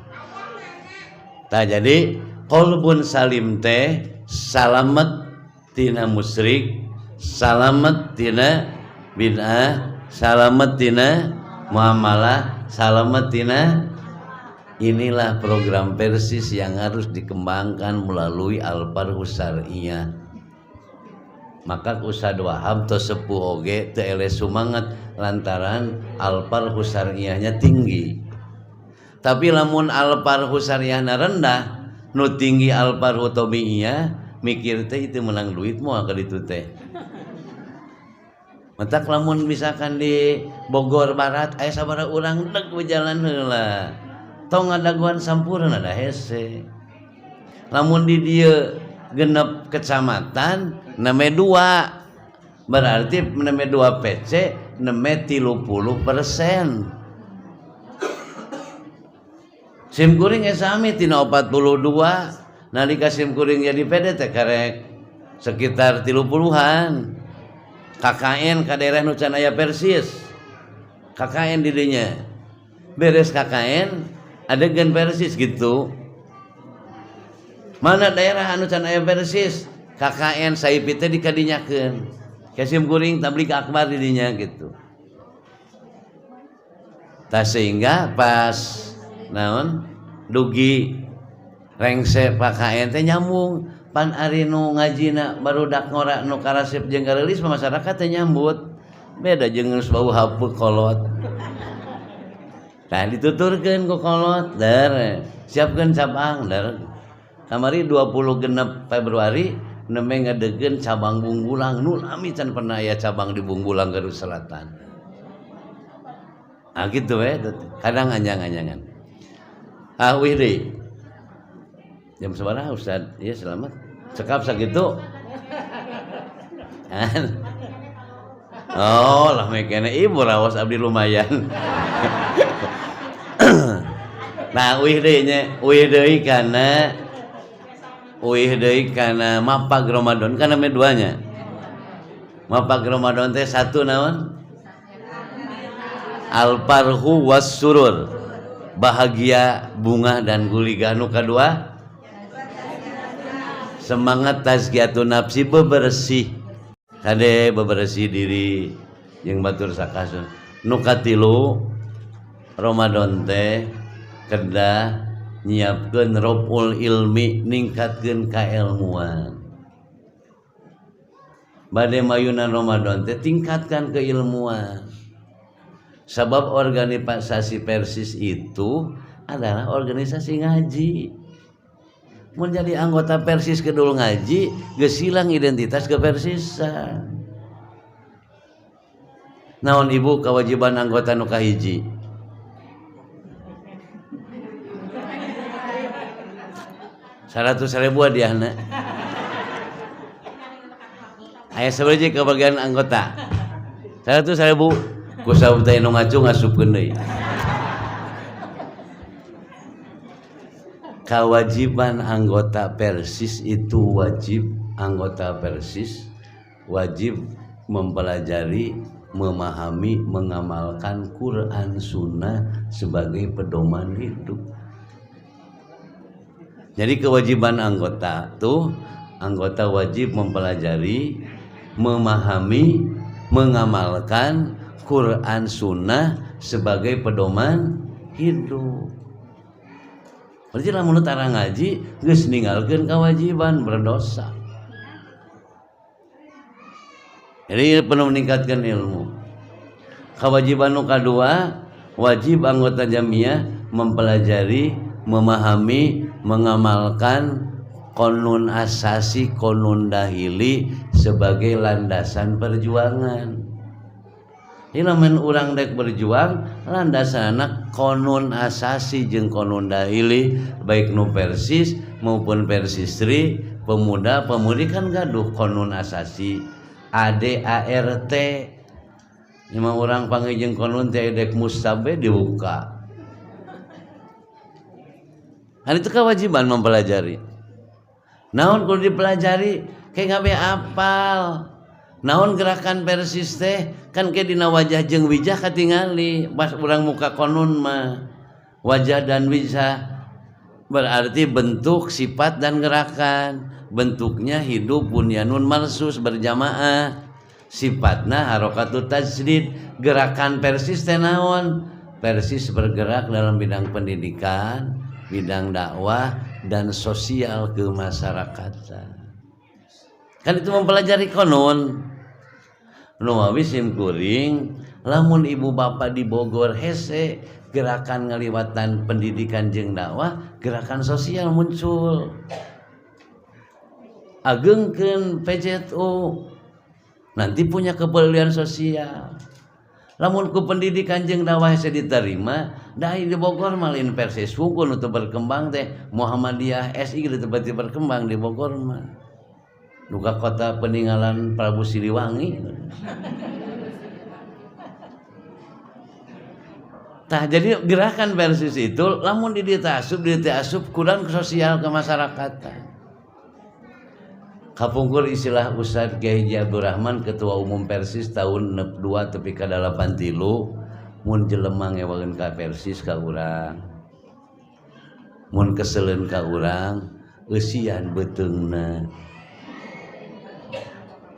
Tah jadi qalbun salim teh salamet tina musyrik, salamet tina bid'ah, salamet tina muamalah, salamet tina. Inilah program Persis yang harus dikembangkan melalui Al-Farhus Syar'iyyah. Maka Ustaz Wahab teu sepuh oge teu eleh sumanget lantaran Al-Farhus Syar'iyyahnya tinggi. Tapi lamun Al-Farhus Syar'iyyahna rendah, nu tinggi Al-Farhus Tabi'iyah, mikir teh itu menang duit moal ka ditu teh. Mentak lamun misalkan di Bogor Barat aya sabaraha urang deg jalan heula. Tong ngadaguan sampurna da hese. Lamun di dieu genep kecamatan neme 2 berarti neme 2 PC neme 30%. Sim kuring sami tina 42 nalika sim kuring jadi PD teh karek sekitar 30-an. KKN ka daerah nu can aya Persis. KKN di dinya. Beres KKN adegan Persis gitu. Mana daerah anu can aya Persis? KKN Saipi teh dikadinyakeun. Kasim kuring tablik akbar di dinya gitu. Tah sehingga pas naon dugi rengse KKN teh nyambung pan ari nu ngajina barudak ngora nu karasep jeung garelis masyarakat teh nyambut. Beda jeung geus bau hapu kolot. Nah dituturkeun ku kolot dar siapkeun cabang dar kamari 20 genep Februari neme ngadegeun cabang Bunggulang nu lami can pernah aya cabang di Bunggulang Garut Selatan. Ah gitu we kadang anjang-anjangan. Wih deui. Jam sabaraha Ustaz? Ieu selamat. Cekap sakitu. Oh lah mekene ibu raos abdi lumayan. Nah uih deui kana mapag Ramadan kana meduanya. Mapag Ramadan teh satu naon? Al-farhu was surur. Bahagia, bunga dan gulingah. Nu kadua semangat tazkiyatun nafsi bebersih. Kade bebersih diri jeung batur sakasun. Nu katilu Ramadan teh kedah nyiapkeun robul ilmi ningkatkeun kailmuan. Bade mayunan Ramadan teh tingkatkan keilmuan. Sebab organisasi Persis itu adalah organisasi ngaji. Menjadi anggota Persis kedul ngaji geus hilang identitas kepersisan. Naon ibu kewajiban anggota nu kahiji? 100.000 hadiahna. Aya sabaraha kebagian anggota? 100.000. Ku sabab teh nu ngacu ngasupkeun deui. Kewajiban anggota Persis itu wajib anggota Persis wajib mempelajari, memahami, mengamalkan Quran Sunnah sebagai pedoman hidup. Jadi kewajiban anggota tuh anggota wajib mempelajari, memahami, mengamalkan Quran Sunnah sebagai pedoman hidup. Berarti lamun tara ngaji geus ninggalkeun kewajiban berdosa. Jadi penuh meningkatkan ilmu. Kewajiban nu kadua wajib anggota jamiah mempelajari, memahami, mengamalkan konun asasi, konun dahili sebagai landasan perjuangan. Ini lamun urang dek berjuang landasanna konun asasi jeung konun dahili baik nu Persis maupun Persistri, pemuda pemudi kan gaduh konun asasi ADART lima orang pangijeng konon teh dek mustabe dibuka. Hal itu kewajiban mempelajari. Naon kudu dipelajari kayak ngabe apal. Naon gerakan persis teh kan kayak dina wajah jeung wijah katingali pas urang muka konon mah wajah dan wijah berarti bentuk, sifat dan gerakan. Bentuknya hidup bunyanun marsus berjamaah, sifatna harokatut tajdid. Gerakan persis teh naon? Persis bergerak dalam bidang pendidikan, bidang dakwah dan sosial kemasyarakatan. Kan itu mempelajari konon. Nu sim kuring lamun ibu bapak di Bogor hese gerakan ngaliwatan pendidikan jeung dakwah, gerakan sosial muncul. Agengkeun PJTU nanti punya kepedulian sosial. Lamun ku pendidikan jeung dakwah hese diterima, dai di Bogor malin persis wungkul untuk berkembang teh Muhammadiyah SI gitu tempat berkembang di Bogor mah. Duka kota peninggalan Prabu Siliwangi. Tah jadi gerakan persis itu lamun di asup kurang ke sosial kemasyarakatan. Kapungkur istilah Ustadz Kiai Abdul Rahman Ketua Umum Persis tahun 62 tepi ka 83 mun jelema ngewakeun ka Persis ka urang. Mun keseleun ka urang eusian beuteungna.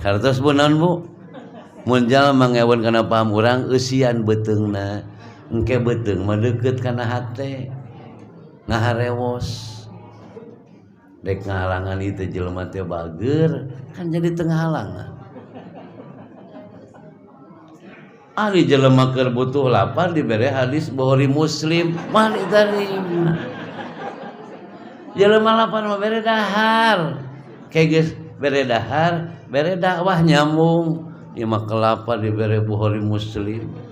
Kartos bu naon bu? Mun jalma ngeweun kana paham urang eusian beuteungna. Engke beuteung mah deukeut kana hate. Ngaharewos. Dek ngahalangan itu jelema teh bager kan jadi tengah halangan. Ari jelema keur butuh lapar dibere hadis Bukhari Muslim mah diterima. Jelema lapar mah bere dahar. Kayak geus bere dahar, bere dakwah nyambung. Ieu mah kelapar dibere Bukhari Muslim.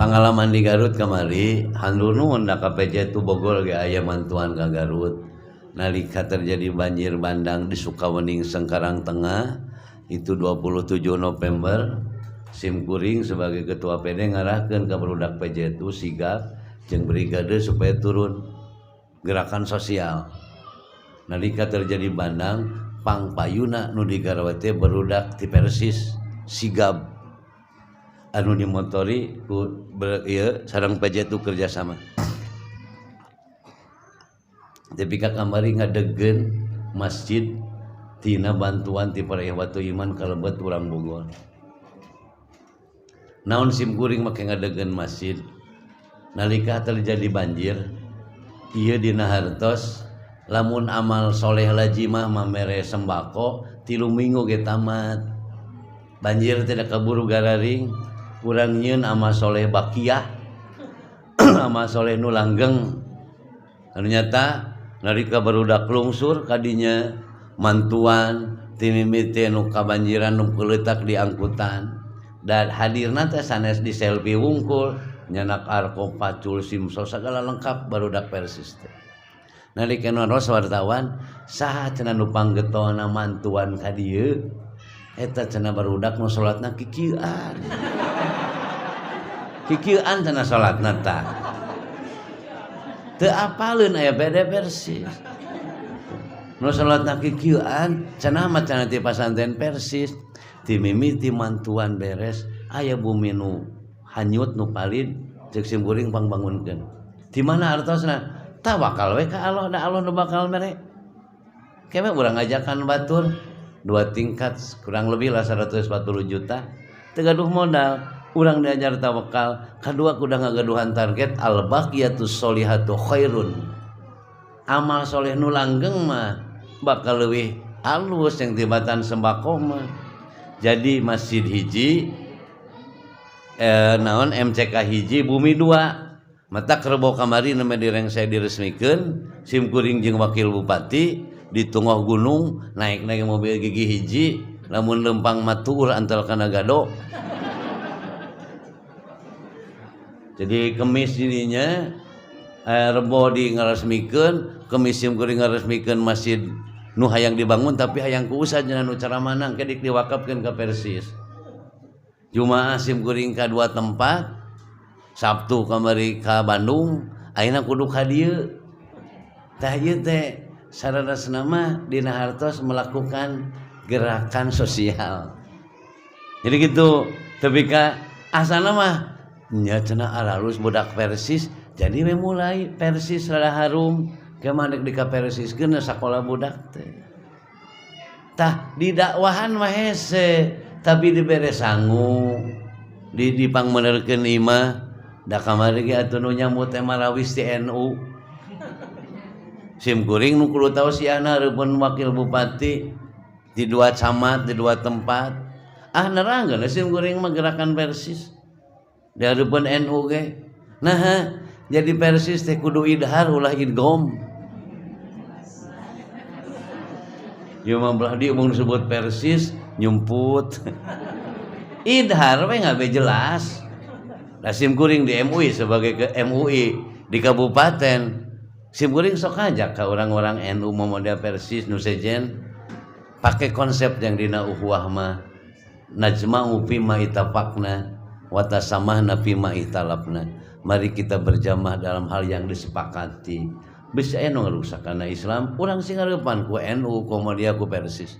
Pengalaman di Garut kemari handur nuhun da KPJ tu Bogor ge aya mantuan ka Garut. Nalika terjadi banjir bandang di Sukawening Sengkarang Tengah itu 27 November Sim Kuring sebagai ketua PD ngarahkeun ka barudak PJ tu sigap jeung brigade supaya turun gerakan sosial. Nalika terjadi bandang pangpayuna nu digawe teh barudak ti Persis sigap anu dimotori ku sareng PJ itu kerjasama. Tapi ka kamari ngadegeun masjid tina bantuan ti para ihwatu iman kalebet urang Bogor. Naon Sim Kuring make ngadegeun masjid nalika terjadi banjir ieu dina hartos lamun amal soleh lajimah mamere sembako 3 minggu ge tamat. Banjir tidak kaburu gararing. Urang nyieun amal soleh bakiyah amal soleh nu langgeng anu nyata nalika barudak lungsur kadinya mantuan timimiti nu kabanjiran nu keleutak di angkutan dan hadirna teh sanes di selfie wungkul nyanak arko pacul simso segala lengkap barudak Persis teh. Nalika naros wartawan saha cenah nu panggetona mantuan ka dieu eta cenah barudak nu salatna kikieuan. Kikieuan cenah salatna tah. Teu apaleun aya PD Persis. Nu salatna kikieuan cenah mah cenah ti pasantren Persis. Ti mimiti mantuan beres aya bumi nu hanyut nu palid ceuk Sim Kuring pangbangunkeun. Di mana artosna? Tawakal we ka Allah, da Allah nu bakal mere. Keme urang ngajakan batur 2 tingkat kurang lebih lah 140 juta teu gaduh modal urang diajar tawakal kadua kudu ngagaduhan target al baqiyatus sholihatu khairun amal soleh nu langgeng mah bakal leuwih alus yang tibatan sembako mah jadi masjid hiji naon MCK hiji bumi 2 mata kerbo kamari nembe direngse diresmikeun Sim Kuring jeung wakil bupati di tengah gunung naik mobil gigi hiji lamun lempang matur antal kana gado. Jadi kemis dirinya rebo di ngaresmikeun kemis Sim Kuring ngaresmikeun masjid nu hayang dibangun tapi hayang ku usah cenah nu cara manang kedik diwakafkeun ka Persis Jumaah simkuring ka 2 tempat, Sabtu kamari ka Bandung, ayeuna kudu ka dieu. Tah ieu teh sarana mah dina hartos melakukan gerakan sosial. Jadi gitu, tapi ka asana mah nya cenah alalus budak Persis, jadi we mulai Persis rada harum, kemana di ka Persiskeun sakola budak teh. Tah di dakwahan mah hese, tapi dibere sangu, dipangmenerkeun imah, da kamari ge atuh nu nyambut teh marawis ti NU. Simkuring nu kudu tahu siana reupeun wakil bupati di 2 camat, di 2 tempat. Nerangkeun simkuring mah gerakan Persis. Di hareupeun NU ge. Nah, jadi Persis teh kudu idhar ulah idgham. Ieu mah belah di umum disebut Persis nyumput. Idhar we ngabe jelas. Nah simkuring di MUI sebagai ke MUI di kabupaten, simkuring sok ajak ka orang-orang NU model Persis nu sejen pakai konsep yang dina ukhuwah mah najma'u fima itafaqna wa tasamahna fima italabna. Mari kita berjamaah dalam hal yang disepakati. Bisa anu ngarusak kana Islam, urang sing ngarepan ku NU komodia ku Persis.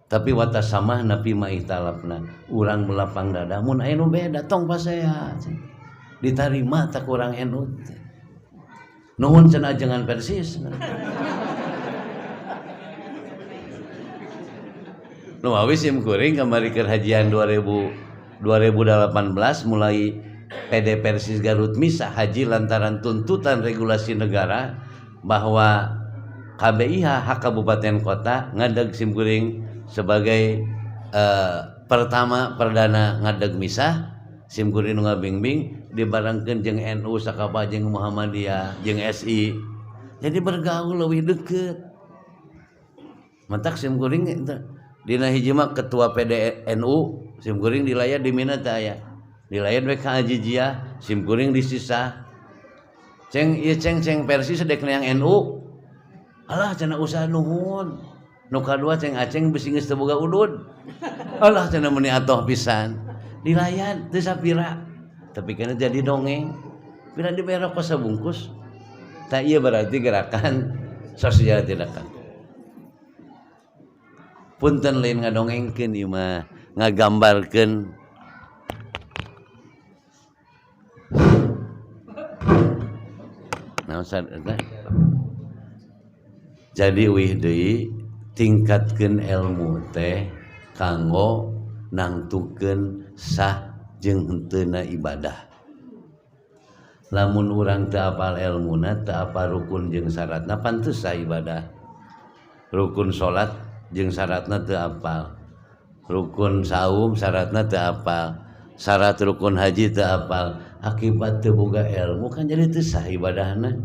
Tapi watasamahna fima italabna, urang belapang dada mun aya nu beda tong pasea. Ditarima tak urang NU. Nuhun cenah ajengan Persis. Nu awis simkuring kamari keur hajian 2018 mulai PD Persis Garut misah haji lantaran tuntutan regulasi negara bahwa KBIH hak kabupaten kota ngadeg simkuring sebagai pertama perdana ngadeg misah simkuring nu ngabingbing dibarengkeun jeung NU sakapa jeung Muhammadiyah jeung SI. Jadi bergaul leuwih deukeut. Mantak simkuring dina hiji mah ketua PD NU simkuring dilayar di mina teh aya. Dilayan we ka Ajijiyah simkuring disisah. Ceng ieu ceng Persis sedek yang NU. Alah cenah usaha nuhun. Nu kadua ceng Aceng bisi geus teu boga udud. Alah cenah meni atoh pisan. Dilayan teu sapira. Tapi kana jadi dongeng. Pira dibere rokok sabungkus. Tah ieu berarti gerakan sosial tindakan. Punten lain ngadongengkeun ieu mah ngagambarkeun jadi wih deui tingkatkeun ilmu teh kanggo nangtukeun sah jeung heuteuna ibadah. Lamun urang teu apal ilmuna, teu apal rukun jeung syaratna pantes sah ibadah. Rukun salat jeung syaratna teu apal. Rukun saum syaratna teu apal. Syarat rukun haji teu apal. Akibat teu boga ilmu kan jadi teu sah ibadahna.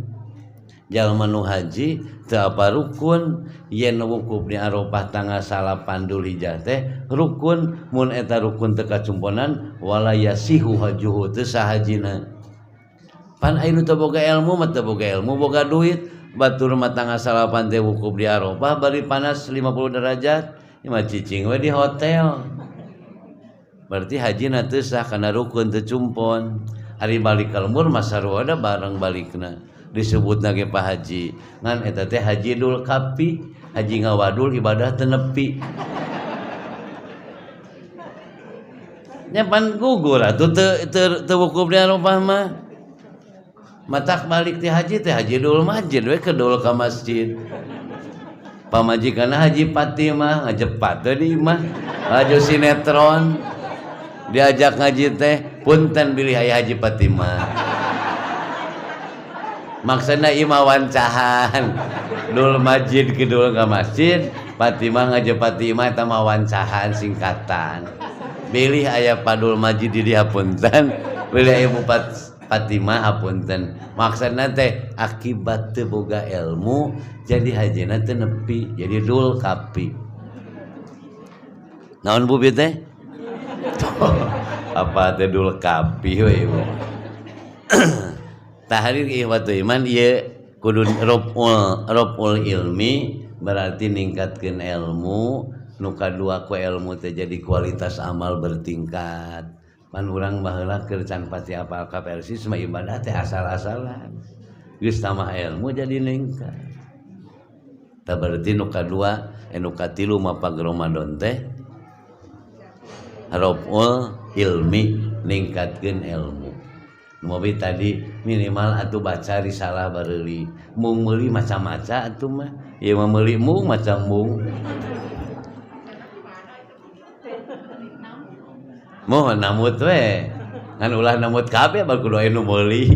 Jalma nu haji teu apal rukun, yen wukuf di Arafah tanggal 8 Dzulhijjah teh rukun, mun eta rukun teu kacumponan wala yasihu hajuhu teu sah hajina. Pan aya nu teu boga ilmu mah teu boga ilmu, boga duit, batur mah tanggal 8 teh wukuf di Arafah bari panas 50 derajat, ieu mah cicing we di hotel. Berarti hajina teu sah kana rukun teu cumpon. Ari balik ka lembur masarua da bareng balikna disebutna ge Pak Haji. Ngan eta teh haji dul kapi, haji ngawadul ibadah teu nepi. Nya pan gugur atuh teu wukuf di Arafah mah. Matak balik ti haji teh haji dul masjid we kedul ka masjid. Pamajikanna Haji Fatimah ngajepat teh di imah. Aju sinetron. Diajak ngaji teh punten bilih aya Haji Fatimah. Maksudna imah wancahan. Dul masjid kidul ka masjid, Fatimah ngajepat imah eta mah wancahan singkatan. Bilih aya padul masjid di dieu punten, bilih aya Fatimah hapunten. Maksudna teh akibat teu boga ilmu jadi hajina teu nepi, jadi dul kapi. Naon Bu teh? Apa teh dul kapi we ieu. Tahrir ihwatu iman ieu kudu robul ilmi berarti ningkatkeun ilmu nu kadua ku ilmu teh jadi kualitas amal bertingkat. Pan urang baheula keur can pati apal ka persis mah ibadah teh asal-asalan. Geus tambah ilmu jadi ningkat. Tah berarti nu kadua nu katilu mapag Ramadan teh raful ilmi ningkatkeun ilmu. Mobil tadi minimal atuh baca risalah bareuli. Mung meuli macam-macam atuh mah. Ieu mah meuli mung macam mung. Moh namut we. Ngan ulah namut kabeh baru kudu anu meuli.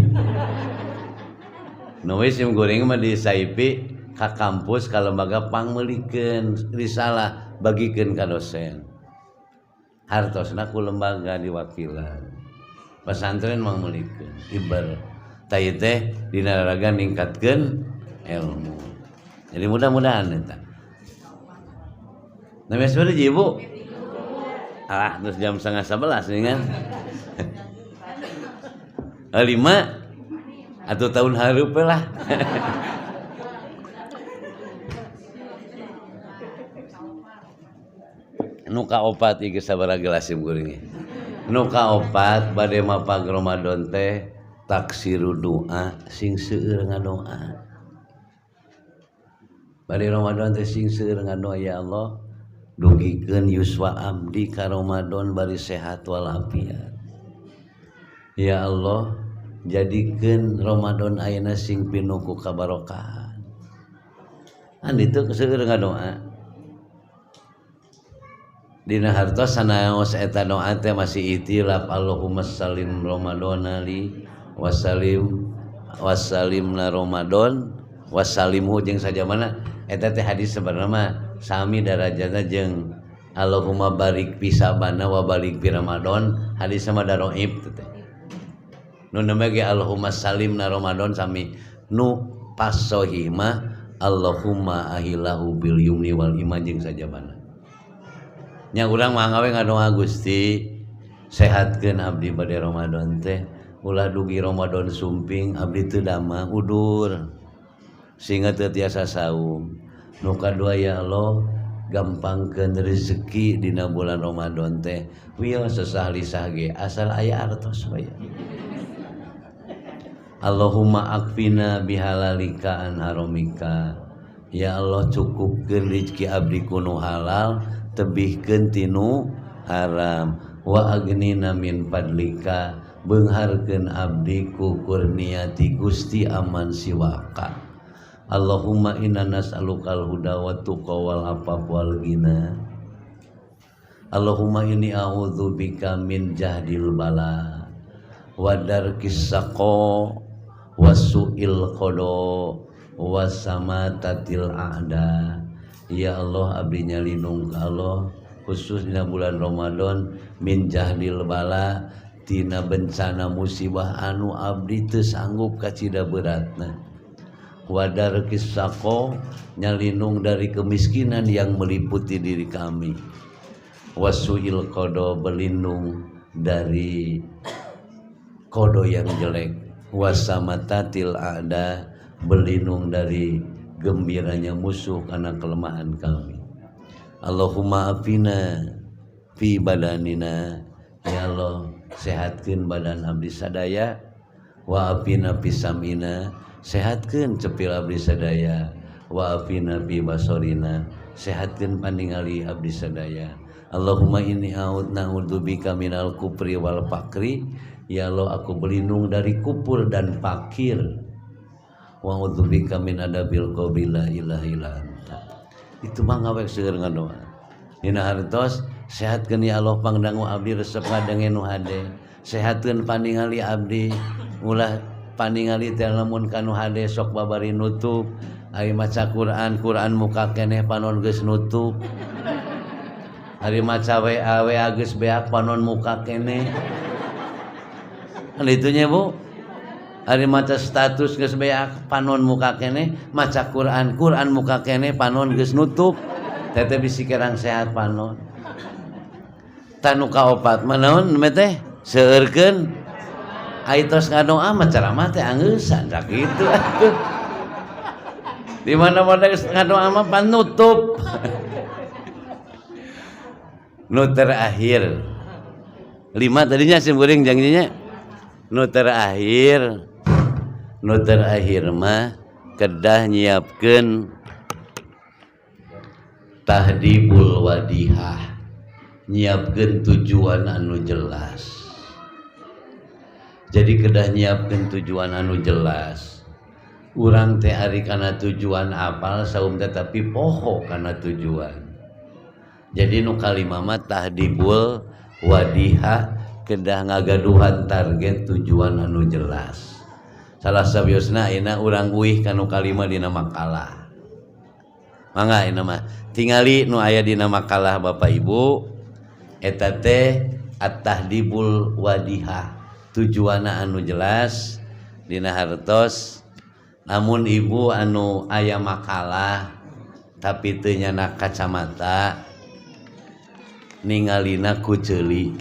Nu we sim goreng mah di Saipi ka kampus ka lembaga pangmeulikeun risalah bagikeun ka dosen. Hartosna ku lembaga diwakilan. Pesantren mah meulikeun ibar. Tah ieu teh dina raraga ningkatkeun ilmu. Jadi mudah-mudahan eta. Namanya suara Ibu. Ah, terus jam 10:30 nih kan. 5 atau tahun hareup lah. Nu kaopat ieu sabaraha gelas sim kuring. Nu kaopat bade mapag Ramadan teh taksiru doa sing seueur ngadoa. Bade Ramadan teh sing seueur ngadoa ya Allah dugikeun yuswa abdi ka Ramadan bari sehat walafiat. Ya Allah jadikeun Ramadan ayeuna sing pinuh ku kabarokahan. Andi teu seueur ngadoa. Dina hartos sanaos eta doa teh masih itilaf Allahumma sallim Ramadana li wasalimna Ramadan wasalimhu jeung sajamana eta teh hadis sebenarnya mah sami darajatna jeung Allahumma barik fi sabana wa barik fi Ramadan hadis sama daroib teh. Nu nama ge Allahumma salimna Ramadan sami nu pas sahih mah Allahumma ahilahu bil yumni wal iman jeung sajamana. Nya urang mah gawe ngadoa Gusti sehatkeun abdi bade Ramadan teh ulah dugi Ramadan sumping abdi teu damang udur sehingga teu tiasa saum. Nu kadua ya Allah gampangkeun rezeki dina bulan Ramadan teh wios sesah-lisah ge asal aya artos bae. Allahumma akfina bihalalika an haramika. Ya Allah cukupkeun rezeki abdi kuno halal tebihkeun tinu haram wa agnina min fadlika beungharkeun abdi ku kurniati Gusti aman siwaka. Allahumma inna nas'alukal huda wa tuqa wal afaf wal ghina. Allahumma inni a'udzubika min jahdil bala wa darkis saqa wa su'il qada wa samatatil a'da. Ya Allah abdi nyalindung ka Allah khusus dina bulan Ramadan min jahdil bala tina bencana musibah anu abdi teu sanggup kacida beratna. Wadar kisako nyalindung dari kemiskinan yang meliputi diri kami. Wasuil kodo berlindung dari kodo yang jelek. Wasamatatil ada berlindung dari gembiranya musuh karena kelemahan kami. Allahumma afina fi badanina. Ya Allah sehatkeun badan abdi sadaya. Wa afina fi samina. Sehatkeun cepil abdi sadaya. Wa afina fi basorina. Sehatkeun paningali abdi sadaya. Allahumma inni a'udzubika minal kufri wal fakri. Ya Allah aku berlindung dari kufur dan fakir. Wa a'udzubika min adabil qabri la ilaha illa anta. Itu mah ngawek seueur ngadoa. Dina hartos sehatkeun ya Allah pangdangu abdi resep ngadengen nu hade. Sehatkeun paningali abdi ulah paningali teh lamun kanu hade sok babari nutup. Ari maca Quran muka keneh panon geus nutup. Ari maca WA geus beak panon muka keneh. Kan itunya Bu. Ari maca status geus beak panon muka keneh, maca Quran muka keneh panon geus nutup. Teteh bisi kerang sehat panon. Tanu kaopat mah naon teh? Seueurkeun aitos ngadoa mah ceramah teh angeusan dak kitu atuh. Di mana-mana ngadoa mah panutup. Nu terakhir 5 tadinya simkuring janjinya. Nu terakhir mah kedah nyiapkeun tahdibul wadihah, nyiapkeun tujuan anu jelas. Jadi kedah nyiapkeun tujuan anu jelas. Urang teh ari kana tujuan apal saum tetapi poho kana tujuan. Jadi nu kalimah mah tahdibul wadihah, kedah ngagaduhan target tujuan anu jelas. Salah sabiosna ayeuna urang uih kanu kalimah dina makalah. Mangga ayeuna mah tingali nu aya dina makalah Bapak Ibu eta teh at-tahdibul wadihah, tujuanna anu jelas dina hartos. Namun ibu anu aya makalah tapi teu nyana kacamata ningalina ku ceuli.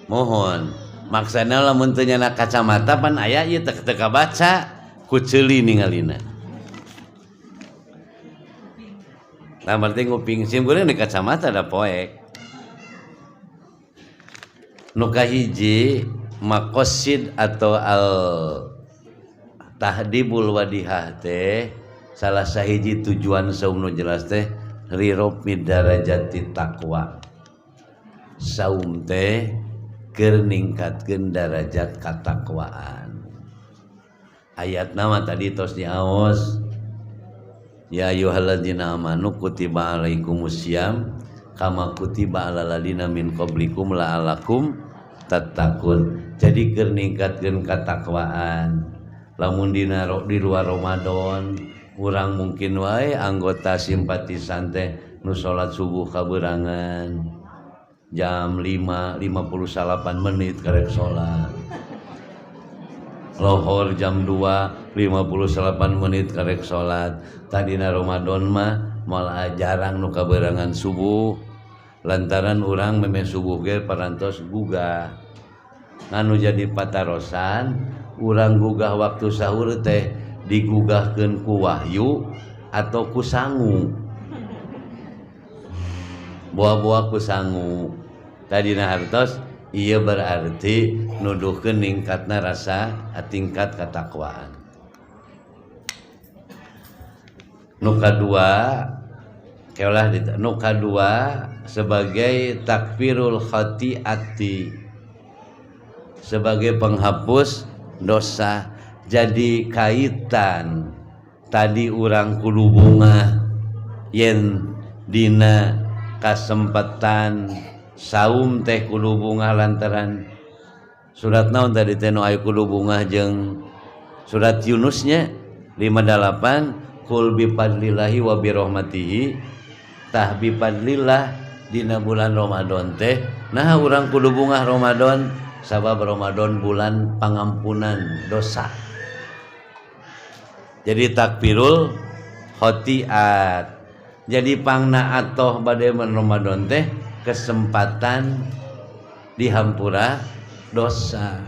Mohon maksana lamun teu nyana kacamata pan aya ieu teu kabaca ku ceuli ningalina. Nah berarti nguping sim goreng di kacamata da poek. Nu kahiji maqasid atau al tahdibul wadihah teh salah sahiji tujuan saum nu jelas teh rirop midarajati taqwa. Saum teh keur ningkatkeun darajat katakwaan. Ayatna mah tadi tos diaos ya ayyuhalladzina amanu kutiba alaikumusiyam kama kutiba alal ladzina min qablikum la'allakum tattaqun. Jadi keur ningkatkeun katakwaan. Lamun di luar Ramadan urang mungkin wae anggota simpatisan teh nu salat subuh kaberangan jam 5:58 karek salat. Lohor jam 2:58 karek salat. Tadina Ramadan mah malah jarang nu kaberangan subuh lantaran urang meme subuh ge parantos gugah. Nganu jadi patarosan urang gugah waktu sahur teh digugahkeun ku wahyu atau ku sangu. Buah-buah ku sangu. Tadina hartos ieu berarti nuduhkeun ningkatna rasa tingkat katakwaan. Nu kadua keolah nu kadua sebagai takfirul khati'ati, sebagai penghapus dosa. Jadi kaitan tadi urang kudu bungah yen dina kasempatan saum teh kudu bungah lantaran surat naon tadi teh nu aya kudu bungah jeung surat Yunusnya 58 kul bi fadlillahi wa bi rahmatihi tah bi fadlillah dina bulan Ramadan teh nah urang kudu bungah Ramadan sabab Ramadan bulan pangampunan dosa. Jadi takfirul khotiat. Jadi pangna atoh bade Ramadan teh kesempatan dihampura dosa.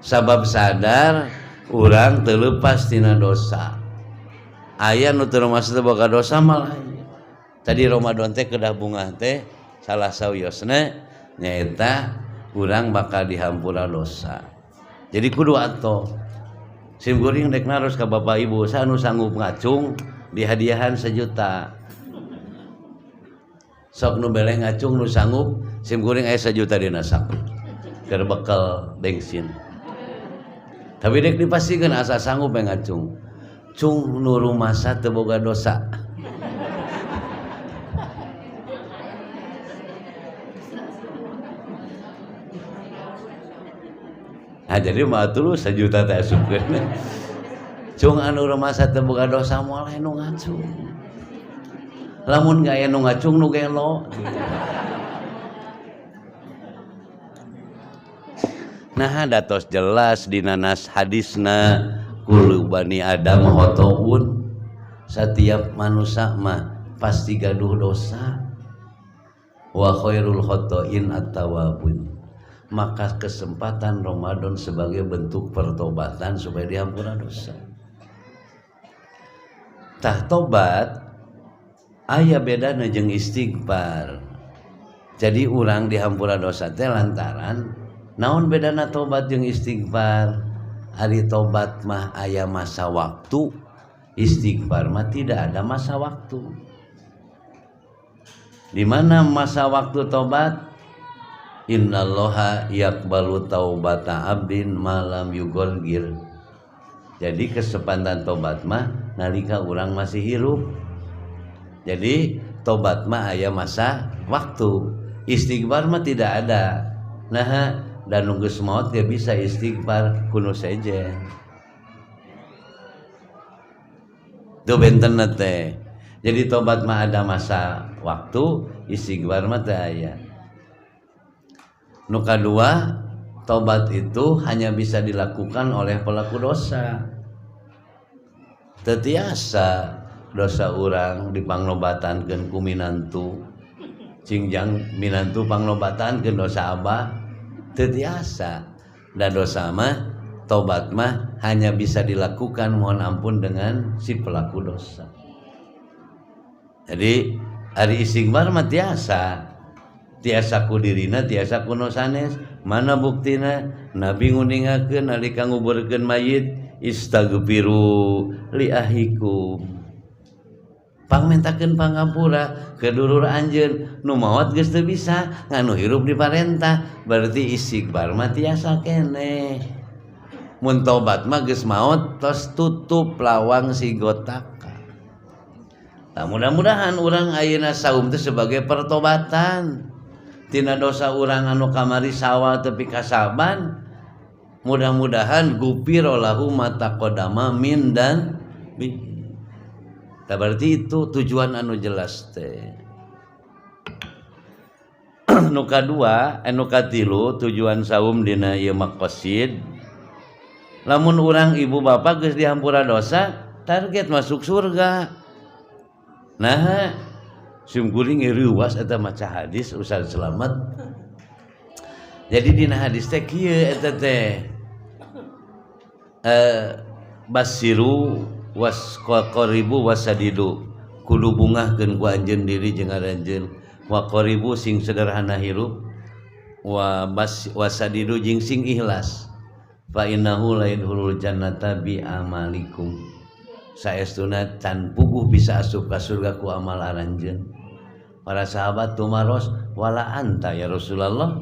Sabab sadar urang teu leupas tina dosa. Aya nu teu masuk boga dosa malah. Tadi Ramadan teh kedah bungah teh salah sawiosna nyaeta urang bakal dihampura dosa. Jadi kudu atoh. Sim kuring rek naros ka Bapak Ibu sanu sanggup ngacung dihadiahan 1 juta. Sok nu beleh ngacung nu sanggup sim kuring aya 1 juta dina saku. Keur bekal bensin. Tapi dek dipastikeun asa sanggup we ngacung. Cung nu rumasa teu boga dosa. Nah jadi mah tuh 1 juta teh asupkeun. Cung anu rumasa teu boga dosa moal nu ngacung. Lamun gaya nu ngacung nu gelo. Nah datos jelas dina nas hadisna kullu bani adam khotoun. Setiap manusia mah pasti gaduh dosa. Wa khairul khotoin at-tawwabun. Maka kesempatan Ramadan sebagai bentuk pertobatan supaya diampura dosa. Tah tobat aya bedana jeung istighfar. Jadi urang dihampura dosa teh lantaran naon bedana tobat jeung istighfar. Ari tobat mah aya masa waktu, istighfar mah tidak ada masa waktu. Di mana masa waktu tobat? Innallaha yaqbalu taubata abdin malam yugorgir. Jadi kesempatan tobat mah nalika urang masih hirup. Jadi tobat mah aya masa waktu. Istighfar mah tidak ada. Nah, dan nunggu maut dia bisa istighfar kuno saja. Itu benten teh. Jadi tobat mah ada masa waktu, istighfar mah teh aya. Nu kadua, tobat itu hanya bisa dilakukan oleh pelaku dosa. Teu tiasa dosa urang dipanglobatankeun ku minantu. Cingjang minantu panglobatankeun dosa abah teu tiasa. Da dosa mah tobat mah hanya bisa dilakukan mohon ampun dengan si pelaku dosa. Jadi ari istighfar mah tiasa ku dirina tiasa ku sanes. Mana buktina? Nabi nguningakeun nalika nguburkeun mayit, istaghfiru li ahikum. Pangmentakeun pangampura kedulur anjeun nu maot geus teu bisa nganu hirup diparentah. Berarti istighfar mah tiasa keneh. Mun tobat mah geus maot tos tutup lawang si gotaka. Nah, mudah-mudahan urang ayeuna saum teh sebagai pertobatan. Tina dosa urang anu kamari sawa tepi kasaban, mudah-mudahan gupiro lahu mata kodama min dan berarti itu tujuan anu jelas teh. Nu kadua anu katilu tujuan saum dina ieu maqasid, lamun urang ibu bapak geus dihampura dosa target masuk surga. Nah, sumkuring riwas eta maca hadis Ustaz Slamet. Jadi dina hadis teh kieu eta teh basiru qaribu wasadidu, kudu bungahkeun ku anjeun diri jeung aranjeun, wa qaribu sing sederhana hirup, wasadidu jeung sing ikhlas. Fa innahu la yadkhulul jannata bi amalikum. Saestuna can puguh bisa asup ka surga ku amal aranjeun. Para sahabat tumaros wala anta ya Rasulullah.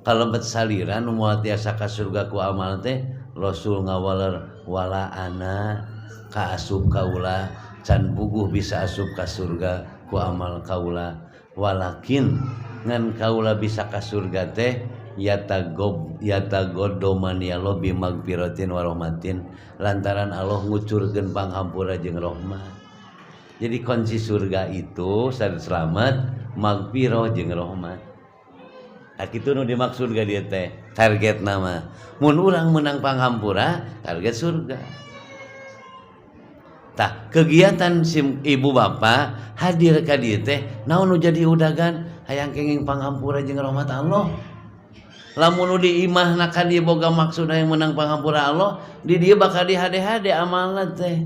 Kalebet saliran moal tiasa ka surga ku amal teh Rasul ngawaler wala ana ka asup kaula can puguh bisa asup ka surga ku amal kaula. Walakin ngan kaula bisa ka surga teh yatagoddoman ya Allah bi magfiratin wa rahmatin, lantaran Allah ngucurkeun panghampura jeung rahmat. Jadi kunci surga itu syarat selamat magfirah jeung rahmat. Nah kitu nu dimaksud ka dieu teh target nama. Mun urang menang panghampura target surga. Tah kegiatan sim ibu bapa hadir ka dieu teh naon nu jadi udagan hayang kenging panghampura jeung rahmat Allah. Lamun di imahna ka dieu boga maksud hayang menang panghampura Allah, di dieu bakal dihade-hade amalna teh.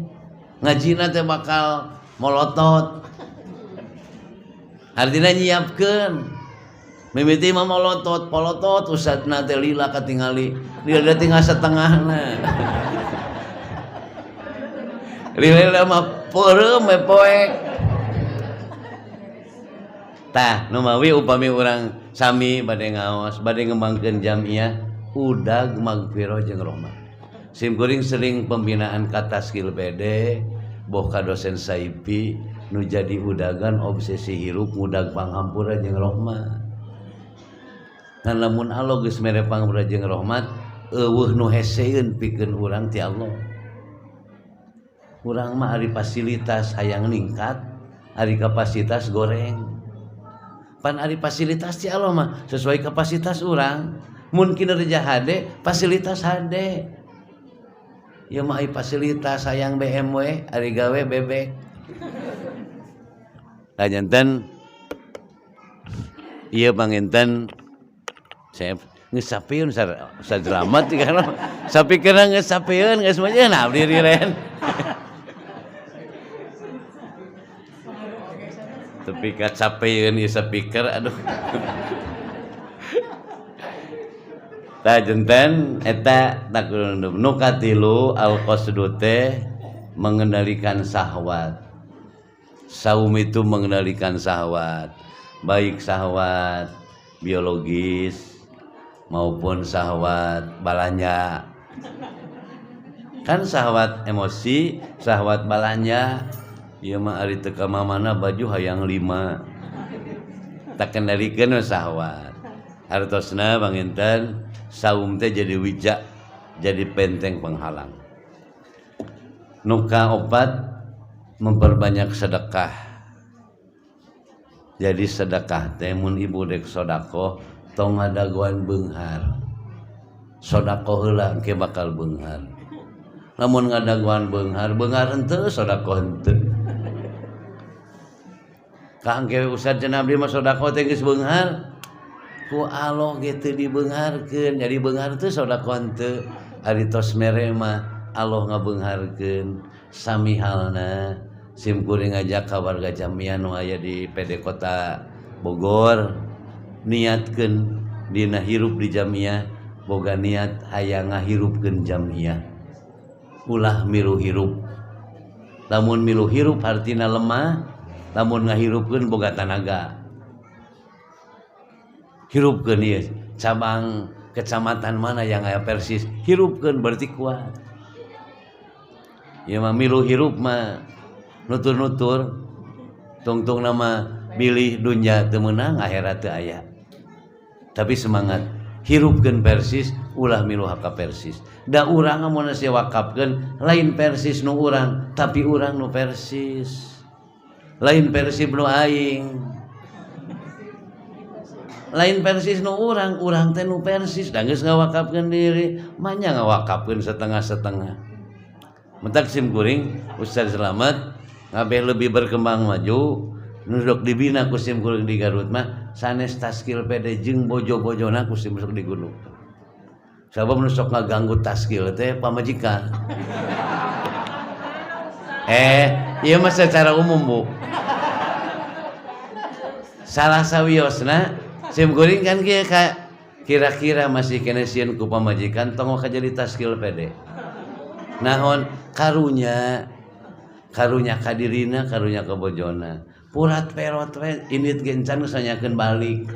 Ngajina teh bakal molotot. Artina nyiapkeun. Mimiti mah molotot, polotot ustadna teh lila katingali. Dia tinggal setengahna. Lila mah peureum we poek. Tah, nu mawi upami urang sami bade ngaos, bade ngembangkeun jamiah udag magfirah jeung rahmat. Sim kuring sering pembinaan kata skill PD, boh ka dosen Saipi nu jadi udagan obsesi hirup mudag panghampura jeung rahmat. Ngan lamun Allah geus mere panghampura jeung rahmat, eueuh nu heseun pikeun urang ti Allah. Urang mah ari fasilitas hayang ningkat, ari kapasitas goreng. Pan ari fasilitas ti Allah mah sesuai kapasitas urang. Mun kinerja hade, fasilitas hade. Ya mah ai fasilitas hayang BMW, ari gawe bebek. Lajanten ieu panginten saya geus sapieun sajelamat kana sapikeun geus sapieun geus mah nah abdi riren. tapi kacapeun ieu speaker aduh. Tah janten eta takulundum nu katilu al-qasdu teh mengendalikan syahwat. Saum itu mengendalikan syahwat, baik syahwat biologis maupun syahwat balanya. Kan syahwat emosi, syahwat balanya ieu mah ari teu ka mamana baju hayang 5. Tak kendalikeun syahwat. Artosna banginten saum teh jadi wijak, jadi penteng penghalang. Nuka opat memperbanyak sedekah. Jadi sedekah teh mun ibu dek sodako tong ngadaguan beunghar. Sodako heula engke bakal beunghar. Lamun ngadaguan beunghar henteu sodako henteu. Ka engke Ustaz cenah abdi mah sodako teh geus beunghar. Ku Allah ge teu dibeungharkeun, jadi beunghar teh sodako henteu. Ari tos mere mah Allah ngabeungharkeun. Sami halna sim kuring ngajak ka warga Jamiah nu aya di PD Kota Bogor, niatkeun dina hirup di Jamiah boga niat hayang ngahirupkeun Jamiah. Ulah milu hirup. Lamun milu hirup artina lemah, lamun ngahirupkeun boga tanaga. Hirupkeun ieu cabang kecamatan mana yang aya Persis, hirupkeun berarti kuat. Ya mah milu hirup mah nutur-nutur tungtung nama bilih dunya teu meunang akhirat teu aya. Tapi semangat hirupkeun Persis ulah milu ka Persis. Da urang mun sia wakafkeun lain Persis nu urang, tapi urang nu Persis. Lain Persib nu aing. Lain Persis nu urang teh nu Persis da geus ngawakafkeun diri, manya ngawakafkeun setengah-setengah. Mentak sim kuring Ustaz Slamet ngabeh lebih berkembang maju nuduk dibina ku sim kuring di Garut mah sanes taskil PD jeung bojo-bojona ku sim di gunung. Sabab nu sok ngaganggu taskil teh pamajikan. Ieu mah secara umum, Bu. Salah sawiosna sim kuring kan kira-kira masih kene sieun ku pamajikan tong ka jadi taskil PD. Nahon karunya kadirina karunya ka bojona purat perot we init gencan sanyakeun balik.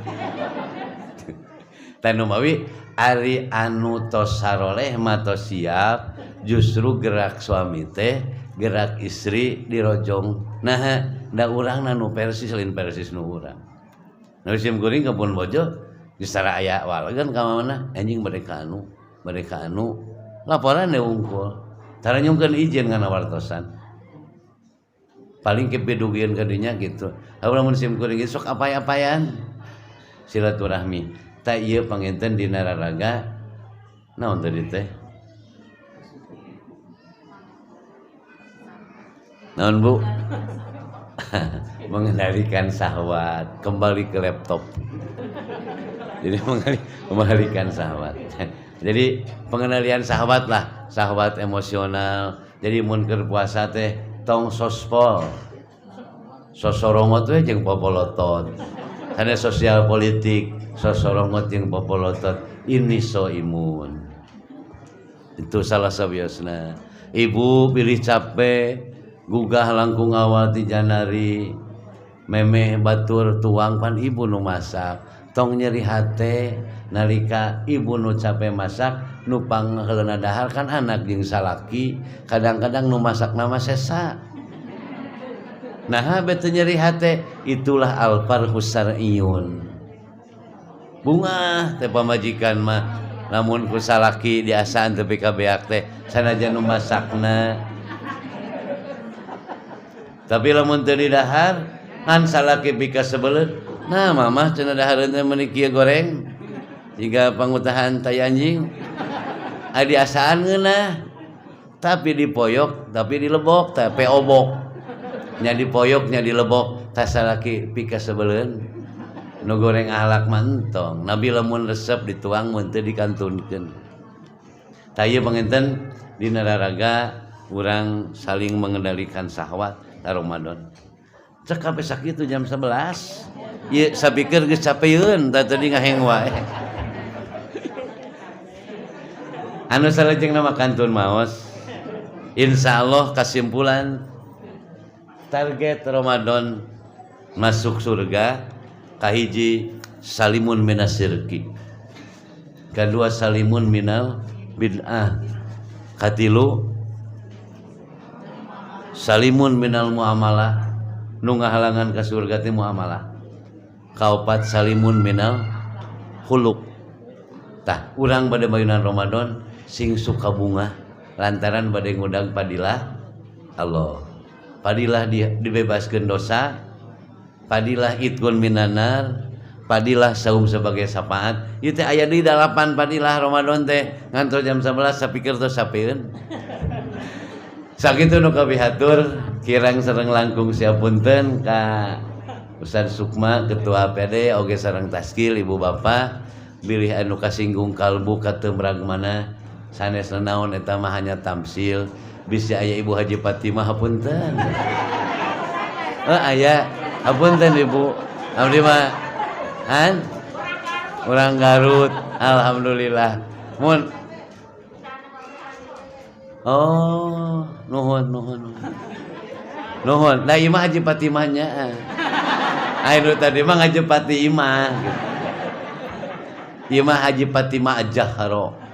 Tanu mawi ari anu tos saroleh mah tos siap justru gerak suami teh gerak istri dirojong. Nah da urang nu Persis lain Persis nu urang. Nu sim kuring kebun bojo disara aya walegan ka mana anjing mereka anu laporan deh unggul. Tara nyungkeun izin ngana wartosan. Paling kepedugian kadinya gitu. Lamun sim kuring sok apay-apayan silaturahmi. Ta ieu panginten dina raraga naon tadi teh? Naon Bu? Mengendalikan syahwat, kembali ke laptop. Jadi mengendalikan syahwat. Jadi pengendalian syahwat lah, syahwat emosional. Jadi mun keur puasa teh tong sospol. Sosorongot we jeung popolotot. Kana sosial politik, sosorongot jeung popolotot. Ini so imun. Itu salah sawiosna. Ibu pilih capek, gugah langkung awal ti janari. Memeh batur tuang pan ibu nu masak. Tong nyeri hate nalika ibu nu capek masak nu pangheulna dahar kan anak jeung salaki kadang-kadang nu masak nama sesa. Nah bete nyeri hate itulah al-farhus syar'iyyun. Bunga teh pamajikan mah lamun ku salaki diasaan teu pikabeak teh sanajan nu masakna. Tapi lamun teu didahar ngan salaki pika sebeleud. Nah mamah cenah dahareun teh meuni kieu goreng jiga pangutahan tai anjing. Adi asaan ngeunah. Tapi dipoyok, tapi dilebok, tapi obok. Nya dipoyok, nya dilebok, tas salaki pika sebeleun. Nu goreng ahlak mah entong. Nabi lamun resep dituang mun teu dikantunkeun. Tah ieu panginten dina raraga urang saling mengendalikan syahwat ta Ramadan. cek sampai sakit jam 11. Ieu sapikeun geus capeun tadi ngaheng wae. Anu salajengna mah kantun maos. Insyaallah kesimpulan target Ramadan masuk surga kahiji salimun minasyirki, kedua salimun minal bid'ah, katilu salimun minal muamalah nu ngahalangan ka surga teh muamalah, kaopat salimun minal khuluq. Tah urang bade bayunan Ramadan sing suka bunga lantaran bade ngundang padilah Allah, padilah dibebaskeun dosa, padilah itqun minanar, padilah saum sebagai syafaat. Ieu teh aya di 8 padilah Ramadan teh ngantos jam 11 sapikeun tos sapeun. Sakitu nu kabihatur kirang sareng langkung siapunten ka Ustaz Sukma ketua PD oge sareng Taskil ibu bapak bilih anu kasinggung kalbu katemrag mana sanes naon eta mah hanya tamsil. Bisa aya Ibu Haji Fatimah hapunten. Aya hapunten Ibu. Abdi mah urang Garut. Alhamdulillah. Mun oh, nuhun. Da ieu mah Haji Fatimahnya. Anu tadi mah Haji Fatimah gitu. Ieu mah Haji Fatimah Ajaharo.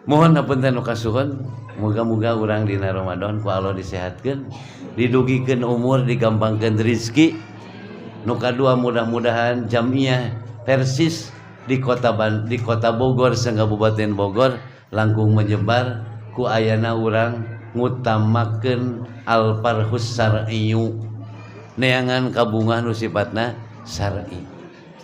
Mohon hapunten nu kasuhun, muga-muga urang dina Ramadan ku Allah disehatkeun, didugikeun umur, digampangkeun rezeki. Nu kadua mudah-mudahan jamiah Persis di kota Bogor sang Kabupaten Bogor langkung menyebar ku ayana urang ngutamakeun al-farhus syar'iyyu, neangan kabungan nu sifatna syar'i.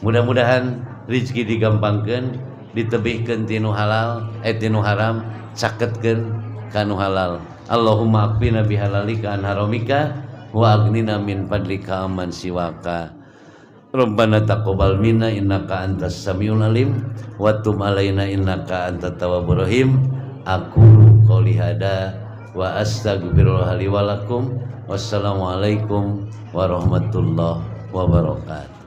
Mudah-mudahan rezeki digampangkeun, ditebihkeun tinu halal tinu haram, caketkeun kanu halal. Allahumma aqfina bihalalika an haramika wa aghnina min fadlika amman siwaka. Rabbana taqabbal minna innaka antas samiul alim wa tub alaina innaka antat tawwabur rahim. Aku qouli hada wa astaghfirullah li wa lakum. Wassalamualaikum warahmatullahi wabarakatuh.